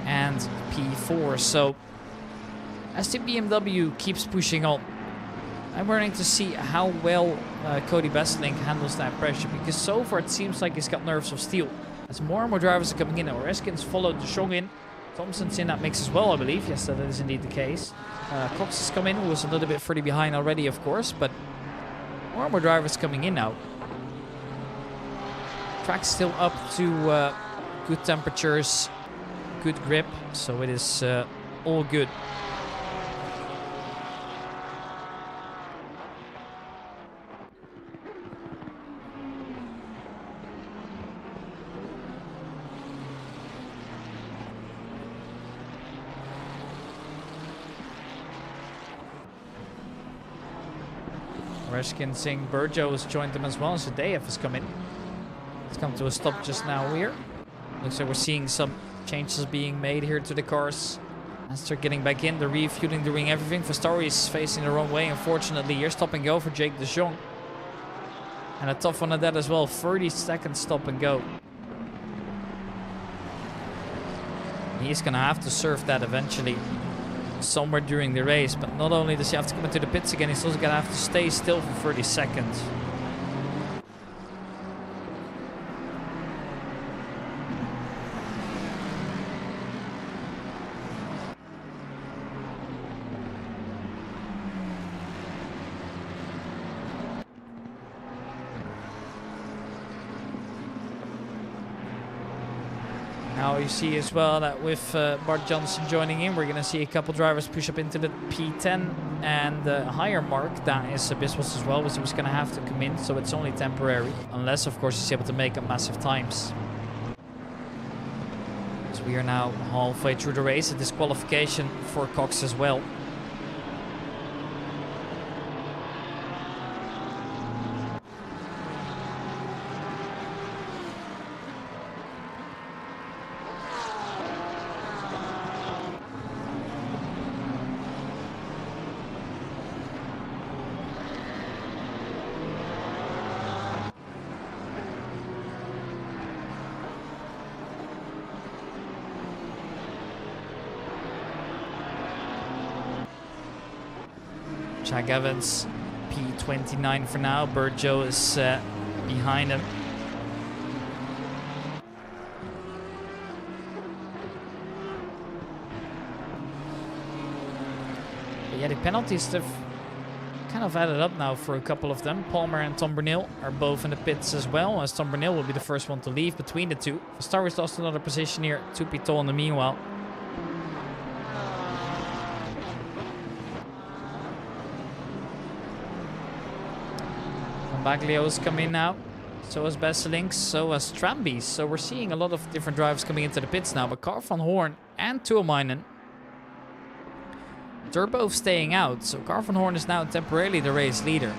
and P4. So, as the BMW keeps pushing on, I'm waiting to see how well Cody Besselink handles that pressure, because so far it seems like he's got nerves of steel. As more and more drivers are coming in, Oreskin's followed de Jong in. Thompson's in that mix as well, I believe. Yes, that is indeed the case. Cox has come in, who was a little bit further behind already, of course, but more and more drivers coming in now. Track's still up to good temperatures, good grip, so it is all good. Oreshkin, Singh, Burjo has joined them as well. Zadeyev has come in. It's come to a stop just now here. Looks like we're seeing some changes being made here to the cars. As they're getting back in, they're refueling, doing everything. Vastori is facing the wrong way, unfortunately. Here, stop and go for Jake de Jong. And a tough one at that as well. 30-second stop and go. He's going to have to serve that eventually, somewhere during the race. But not only does he have to come into the pits again, he's also going to have to stay still for 30 seconds. Now you see as well that with Bart Johnson joining in, we're going to see a couple drivers push up into the P10 and the higher mark. That is Biswas as well, which was going to have to come in, so it's only temporary. Unless, of course, he's able to make up massive times. So we are now halfway through the race. A disqualification for Cox as well. Jack Evans, P29 for now. Burjo is behind him. But yeah, the penalties have kind of added up now for a couple of them. Palmer and Tom Bernil are both in the pits as well, as Tom Bernil will be the first one to leave between the two. Verstappen lost another position here to Pitol in the meanwhile. Baglio's come in now. So has Besselink, so has Tramby. So we're seeing a lot of different drivers coming into the pits now. But Carl van Horn and Tuomainen, they're both staying out. So Carl van Horn is now temporarily the race leader.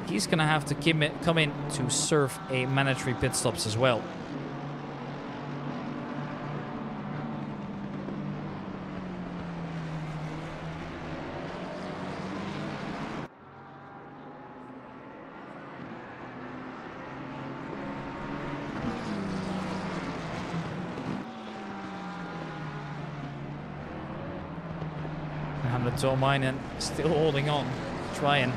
He's going to have to come in to serve a mandatory pit stops as well. Tuomainen still holding on, try and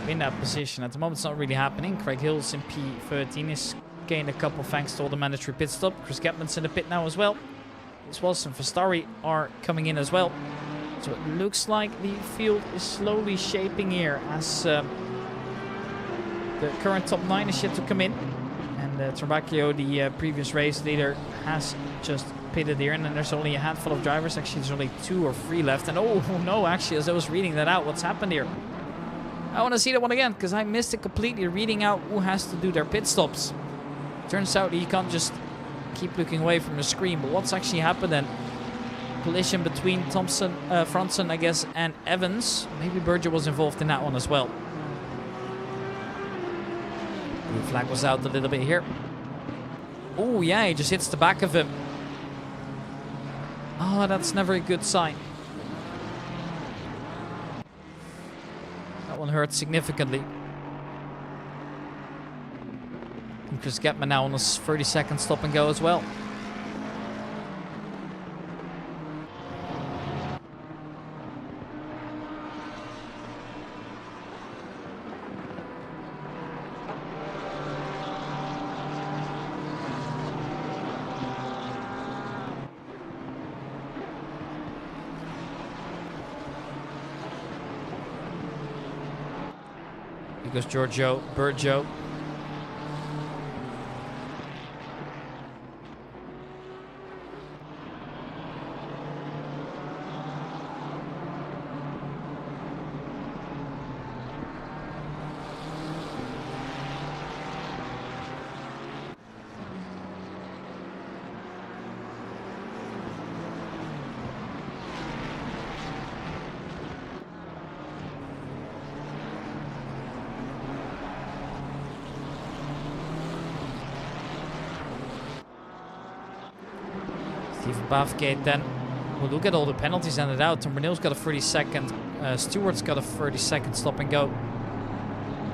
win that position. At the moment it's not really happening. Craig Hills in P13 is gained a couple thanks to all the mandatory pit stop. Chris Getman's in the pit now as well. As well, some Vastari are coming in as well. So it looks like the field is slowly shaping here as the current top 9 is yet to come in. And Trabacchio, the previous race leader, has just pitted here. And then there's only a handful of drivers. Actually, there's only 2 or 3 left. And oh no, actually, as I was reading that out, what's happened here? I want to see that one again because I missed it completely, reading out who has to do their pit stops. Turns out you can't just keep looking away from the screen. But what's actually happened then? Collision between Thompson, Franson, I guess, and Evans. Maybe Berger was involved in that one as well. Blue flag was out a little bit here. Oh yeah, he just hits the back of him. Oh, that's never a good sign. That one hurt significantly. And Chris Getman now on his 30-second stop and go as well. Here goes Giorgio, Bergio. Stephen Bathgate then. Well, look at all the penalties handed out. Tom Bernil's got a 30-second. Stewart's got a 30-second stop and go.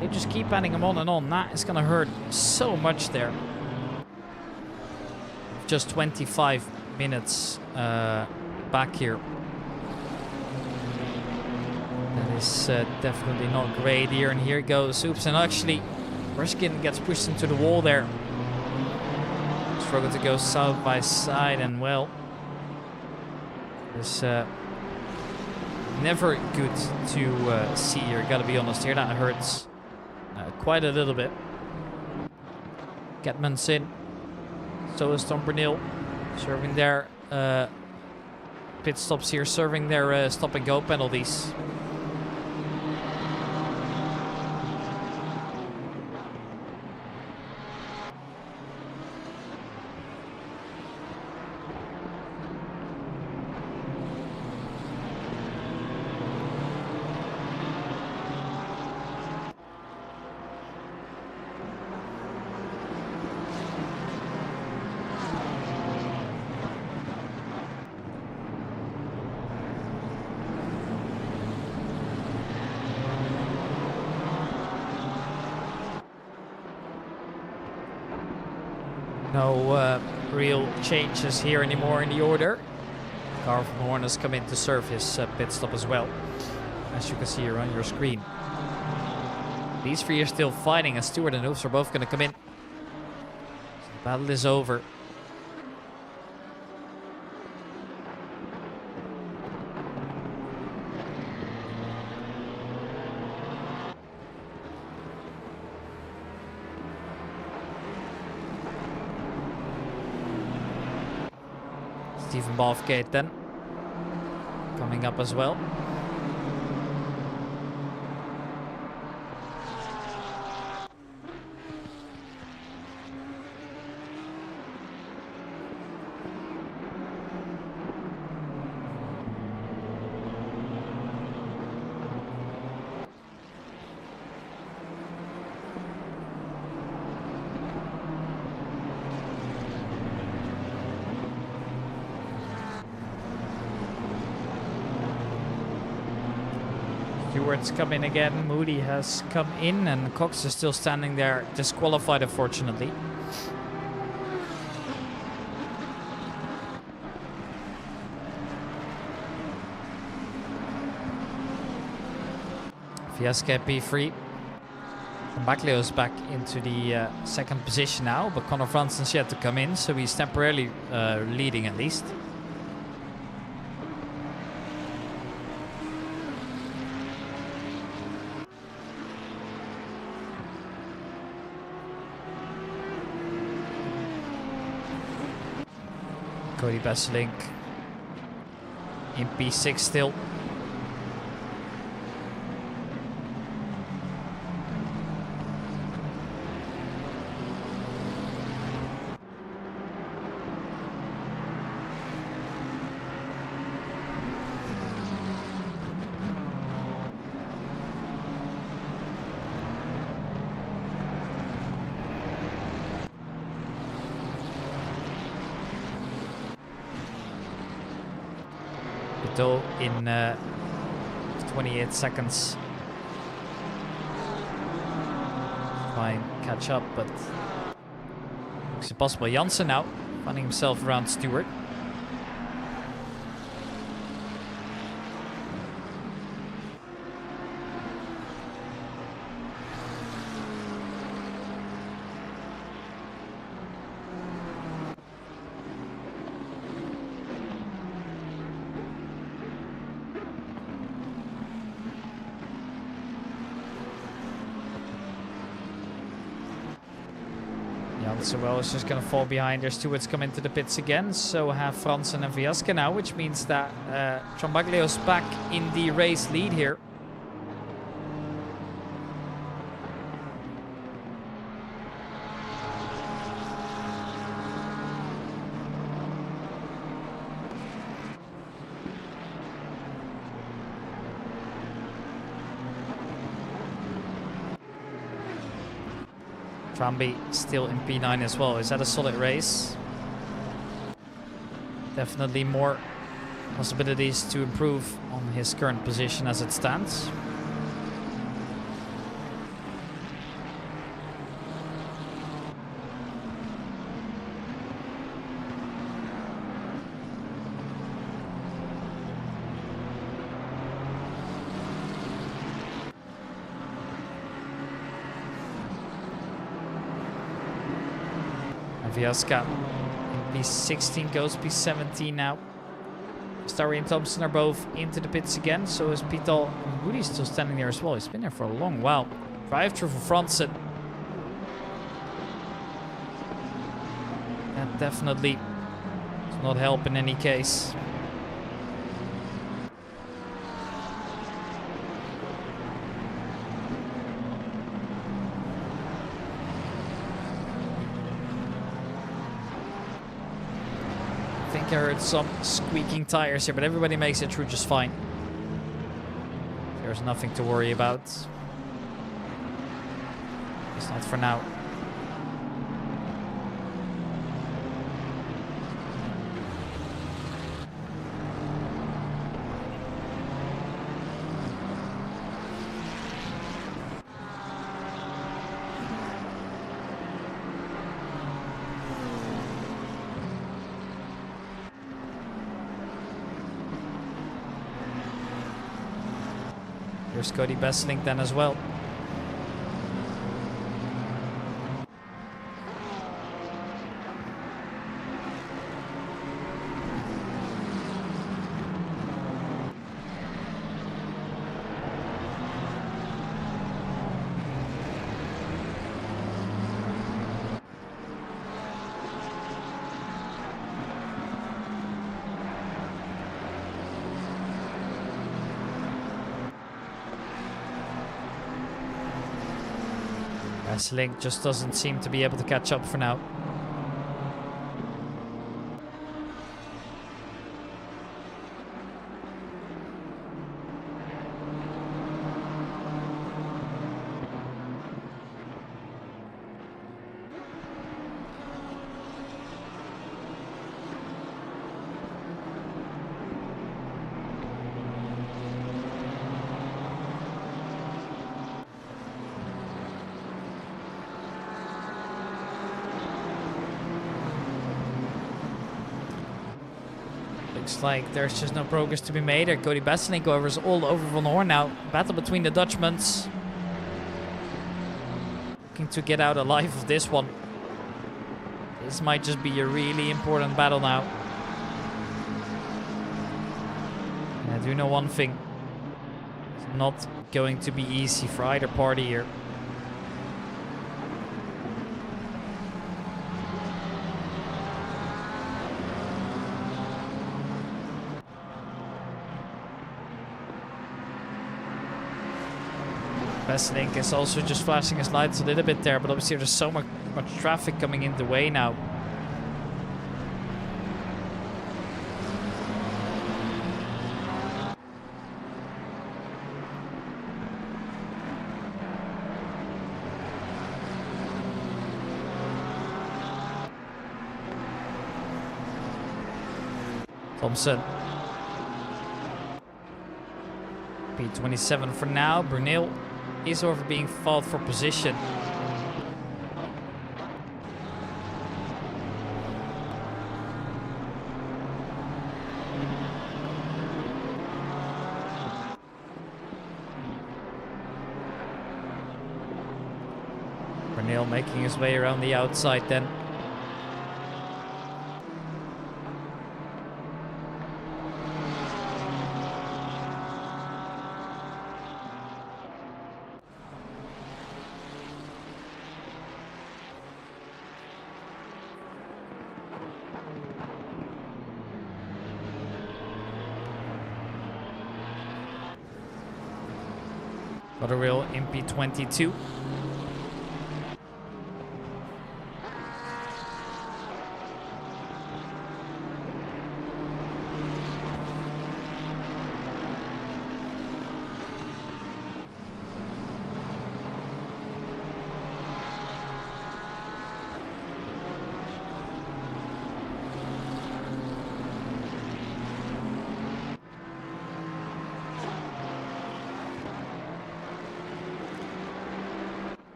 They just keep adding them on and on. That is going to hurt so much there. Just 25 minutes back here. That is definitely not great here. And here goes Oops. And actually, Ruskin gets pushed into the wall there. Struggle to go side by side, and well, it's never good to see here. Gotta be honest here, that hurts quite a little bit. Getman's in, so is Tom Bernil, serving their pit stops here, serving their stop and go penalties. No real changes here anymore in the order. Carl van Horn has come in to serve his pit stop as well, as you can see here on your screen. These 3 are still fighting, as Stewart and Hoofs are both going to come in. So the battle is over. Stephen Bathgate then coming up as well. Stewart's come in again. Moody has come in, and Cox is still standing there, disqualified unfortunately. Fiesca P3. Baglio's back into the second position now, but Conor Fransen's yet to come in, so he's temporarily leading at least. Cody Besselink in P6 still. In 28 seconds. Try and catch up, but looks impossible. Janssen now finding himself around Stewart. So well, it's just going to fall behind. Their stewards come into the pits again. So have Fransen and Viaska now, which means that Trambaglio's back in the race lead here. Tramby still in P9 as well. Is that a solid race? Definitely more possibilities to improve on his current position as it stands. Viaska in P16 goes P17 now. Starry and Thompson are both into the pits again. So is Pital and Woody's still standing there as well. He's been there for a long while. Drive through for Fransen. That definitely does not help in any case. I heard some squeaking tires here, but everybody makes it through just fine. There's nothing to worry about. It's not for now. There's Cody Besselink then as well. Besselink just doesn't seem to be able to catch up for now. Looks like there's just no progress to be made. Cody Besselink is all over Van Horn now. Battle between the Dutchmans. looking to get out alive of this one. This might just be a really important battle now. And I do know one thing. It's not going to be easy for either party here. Link is also just flashing his lights a little bit there, but obviously there's so much traffic coming in the way now. Thompson. P27 for now. Brunel is over being fought for position. Brunel making his way around the outside then. Got a real MP22.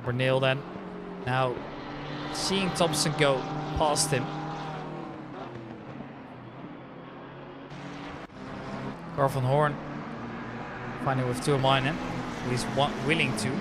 Brunel then. Now, seeing Thompson go past him. Car van Horn finding with Tuomainen. He's willing to.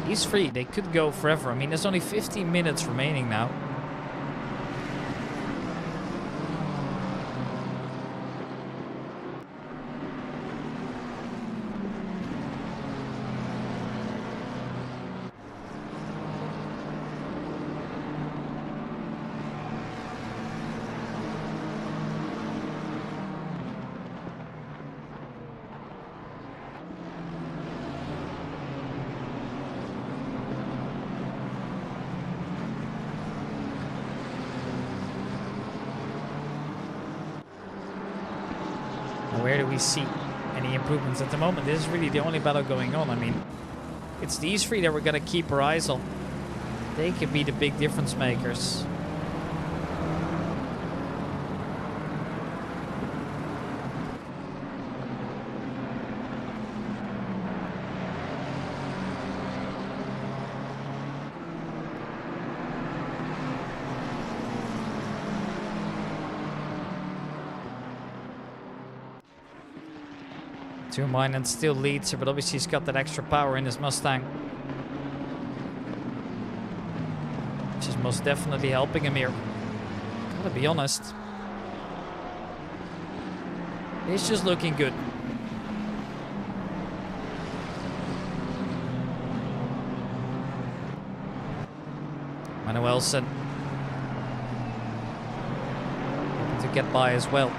He's free. They could go forever. I mean, there's only 15 minutes remaining now. Where do we see any improvements at the moment? This is really the only battle going on. I mean, it's these three that we're going to keep our eyes on. They could be the big difference makers. Tuomainen still leads her, but obviously he's got that extra power in his Mustang. Which is most definitely helping him here. Gotta be honest. It's just looking good. Manuelsen. To get by as well.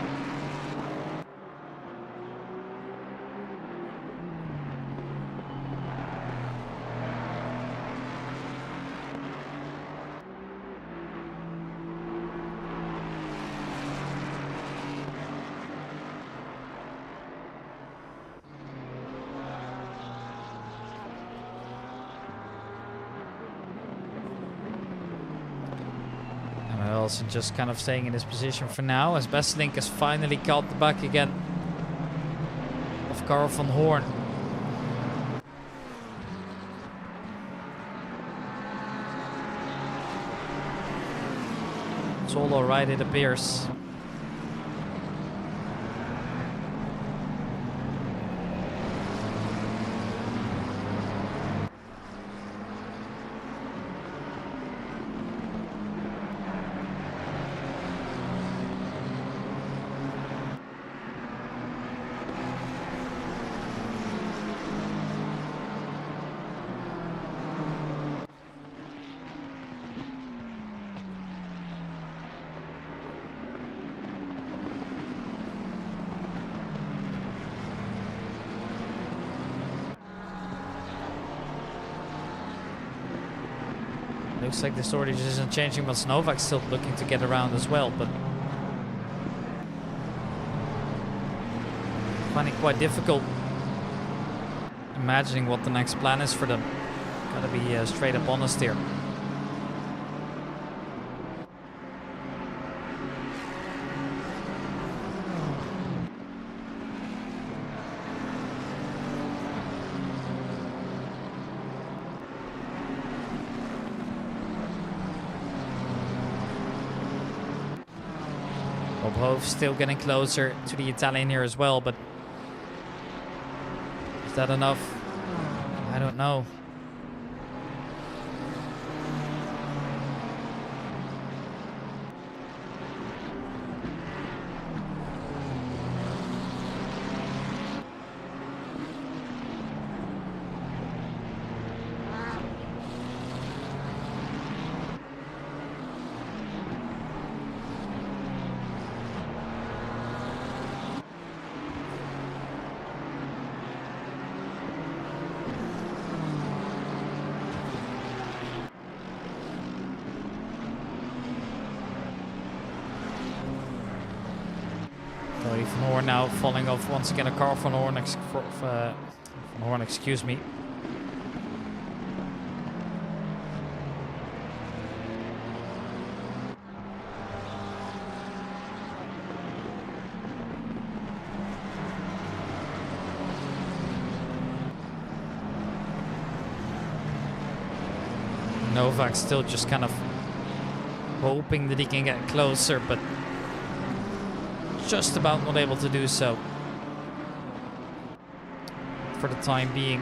else and just kind of staying in this position for now, as Besselink has finally caught the back again of Carl van Hoorn. It's all alright, it appears. Looks like the story just isn't changing, but Novak's still looking to get around as well, but finding it quite difficult imagining what the next plan is for them. Gotta be straight up honest here. Bob still getting closer to the Italian here as well, but is that enough? I don't know. Van Hoorn now falling off once again. A car Van Hoorn, excuse me. Novak still just kind of hoping that he can get closer, but just about not able to do so for the time being.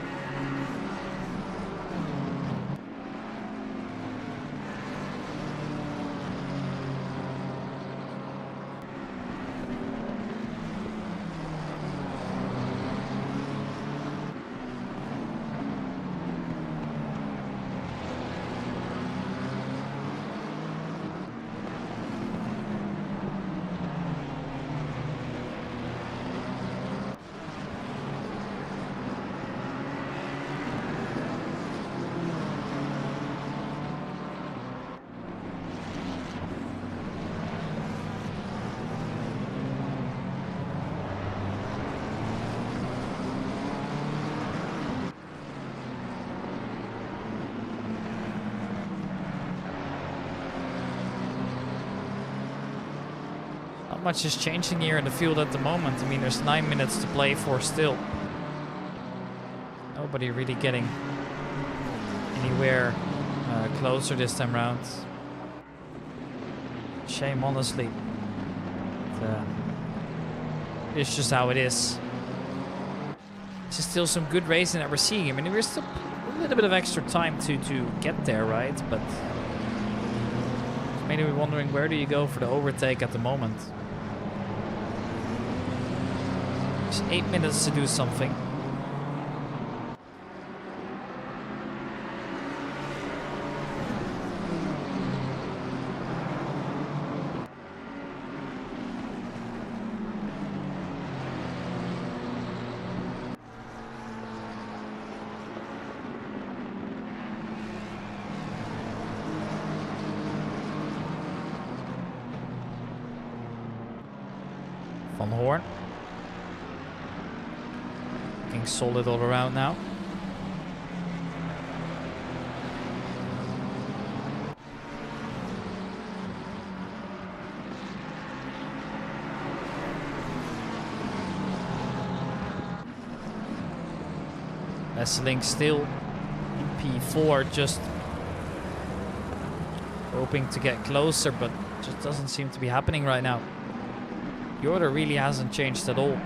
Much is changing here in the field at the moment. I mean, there's 9 minutes to play for still. Nobody really getting anywhere closer this time round. Shame, honestly. But, it's just how it is. This is still some good racing that we're seeing. I mean, there's still a little bit of extra time to get there, right? But maybe we're wondering, where do you go for the overtake at the moment? 8 minutes to do something. Van Hoorn. Solid all around now. Besselink still in P4, just hoping to get closer, but just doesn't seem to be happening right now. The order really hasn't changed at all.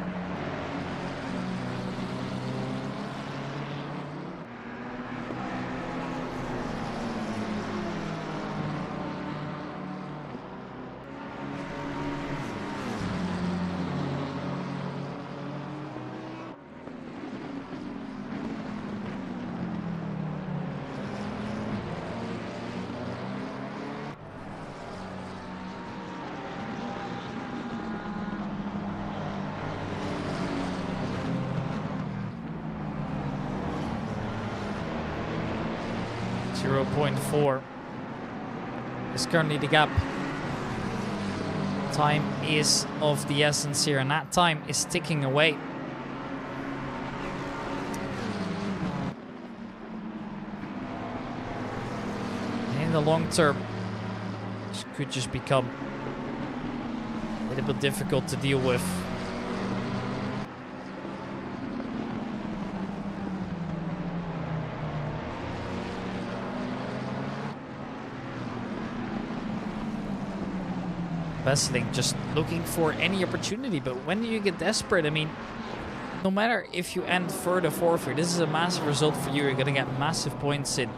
.4 is currently the gap. Time is of the essence here, and that time is ticking away. In the long term, this could just become a little bit difficult to deal with. Besselink just looking for any opportunity, but when do you get desperate? I mean, no matter if you end third or fourth here, this is a massive result for you. You're going to get massive points in.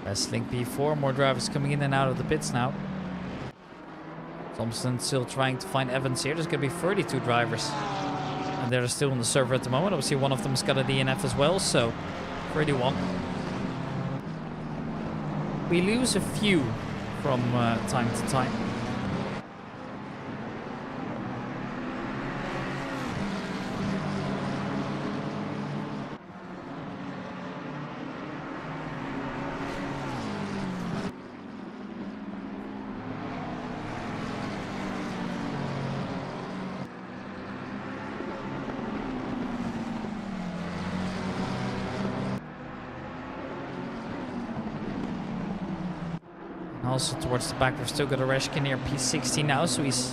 Besselink P4, more drivers coming in and out of the pits now. Thompson still trying to find Evans here. There's going to be 32 drivers. And they're still on the server at the moment. Obviously one of them's got a DNF as well, so 31. We lose a few from time to time. Also towards the back, we've still got a Reshkin here, P60 now, so he's,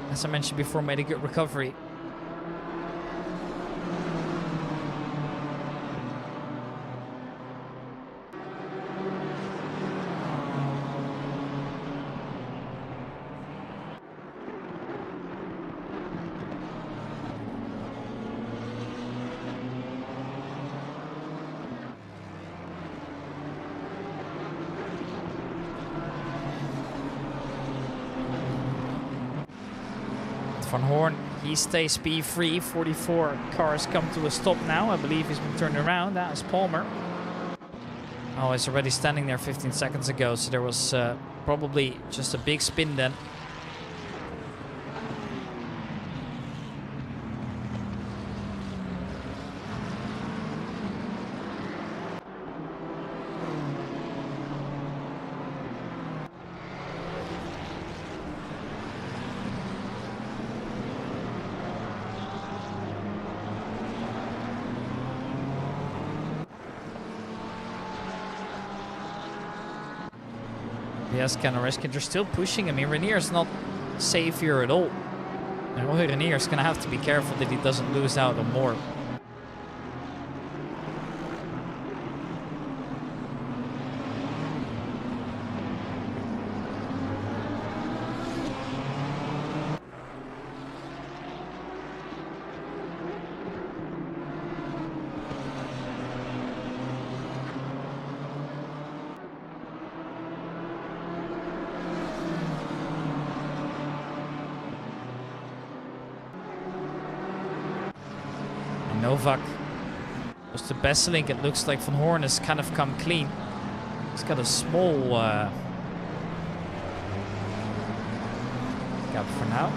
as I mentioned before, made a good recovery. Van Horn, he stays P3. 44 cars come to a stop now. I believe he's been turned around. That is Palmer. Oh, he's already standing there 15 seconds ago, so there was probably just a big spin then. Yes, Reshkin, they're still pushing. I mean, Renier's not safe here at all. And Renier's going to have to be careful that he doesn't lose out on more. Novak goes to Besselink. It looks like Van Horn has kind of come clean. He's got a small gap for now.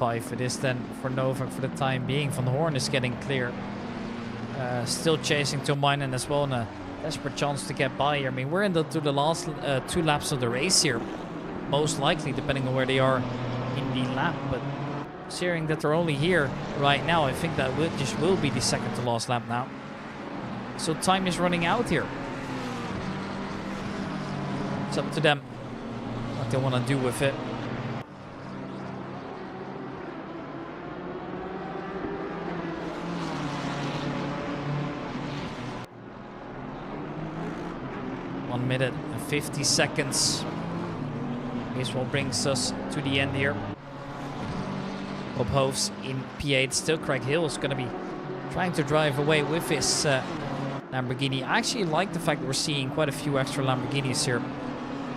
P5. It is then for Novak for the time being. Van Horn is getting clear. Still chasing Tomainen as well, and a desperate chance to get by here. I mean, we're to the last 2 laps of the race here. Most likely, depending on where they are in the lap. But considering that they're only here right now, I think that just will be the second to last lap now. So time is running out here. It's up to them what they want to do with it. One minute and 50 seconds. This what brings us to the end here. Bob Hoofs in P8. Still Craig Hill is going to be trying to drive away with his Lamborghini. I actually like the fact that we're seeing quite a few extra Lamborghinis here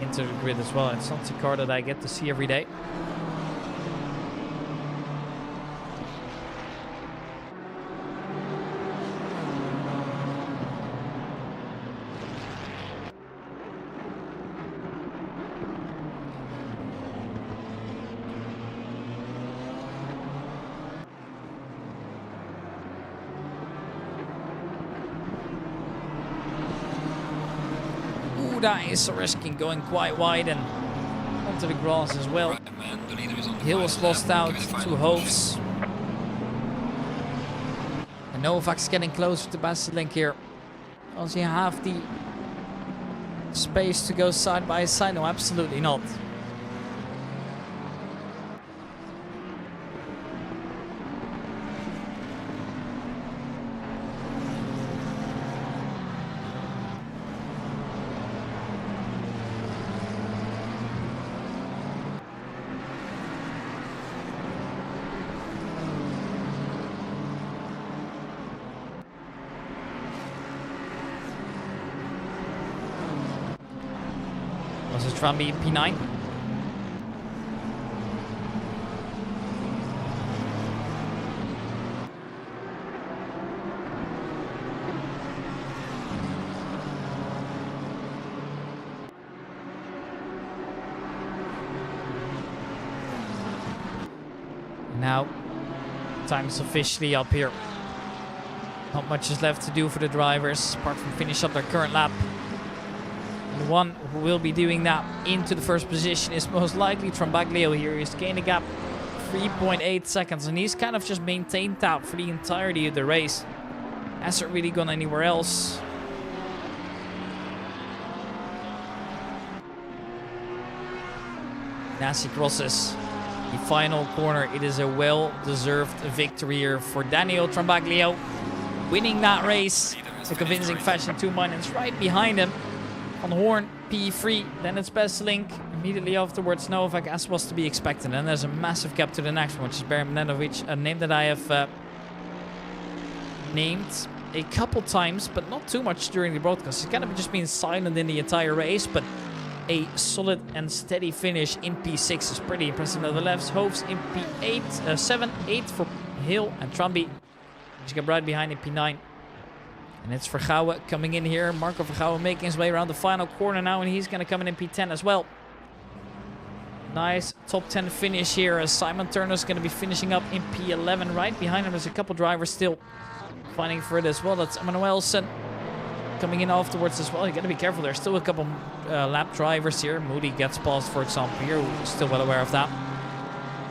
into the grid as well. It's not a car that I get to see every day. That is risking going quite wide and onto the grass as well. Hill was lost out to Hoofs. And Novak's getting closer to Basselink here. Does he have the space to go side by side? No, absolutely not. Was it Tramby P9? Now, time is officially up here. Not much is left to do for the drivers, apart from finish up their current lap. The one who will be doing that into the first position is most likely Trambaglio here. He's gained a gap 3.8 seconds, and he's kind of just maintained that for the entirety of the race. Hasn't really gone anywhere else. Nasty crosses the final corner. It is a well-deserved victory here for Daniel Trambaglio, winning that race in a convincing fashion. Tomainen's right behind him. Van Horn, P3, then it's Besselink. Immediately afterwards, Novak, as was to be expected. And there's a massive gap to the next one, which is Baron Mladenovic, a name that I have named a couple times, but not too much during the broadcast. He's kind of just been silent in the entire race, but a solid and steady finish in P6 is pretty impressive. Nevertheless, Hoofs in P8, 7, 8 for Hill and Tramby, which got right behind in P9. And it's Vergouwen coming in here. Marco Vergouwen making his way around the final corner now, and he's going to come in P10 as well. Nice top 10 finish here as Simon Turner's going to be finishing up in P11. Right behind him, there's a couple drivers still fighting for it as well. That's Emanuelsen coming in afterwards as well. You got to be careful. There's still a couple lap drivers here. Moody gets past, for example, here. We're still well aware of that.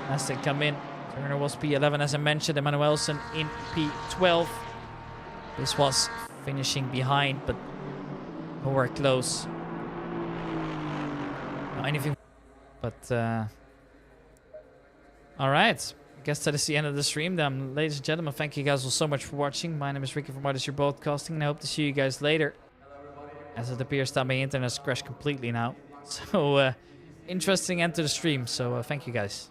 As they come in, Turner was P11 as I mentioned. Emanuelsen in P12. This was finishing behind, but nowhere close. Not anything. But, alright. I guess that is the end of the stream then. Ladies and gentlemen, thank you guys all so much for watching. My name is Ricky from What Is Your Broadcasting, and I hope to see you guys later. As it appears that my internet has crashed completely now. So, interesting end to the stream. So, thank you guys.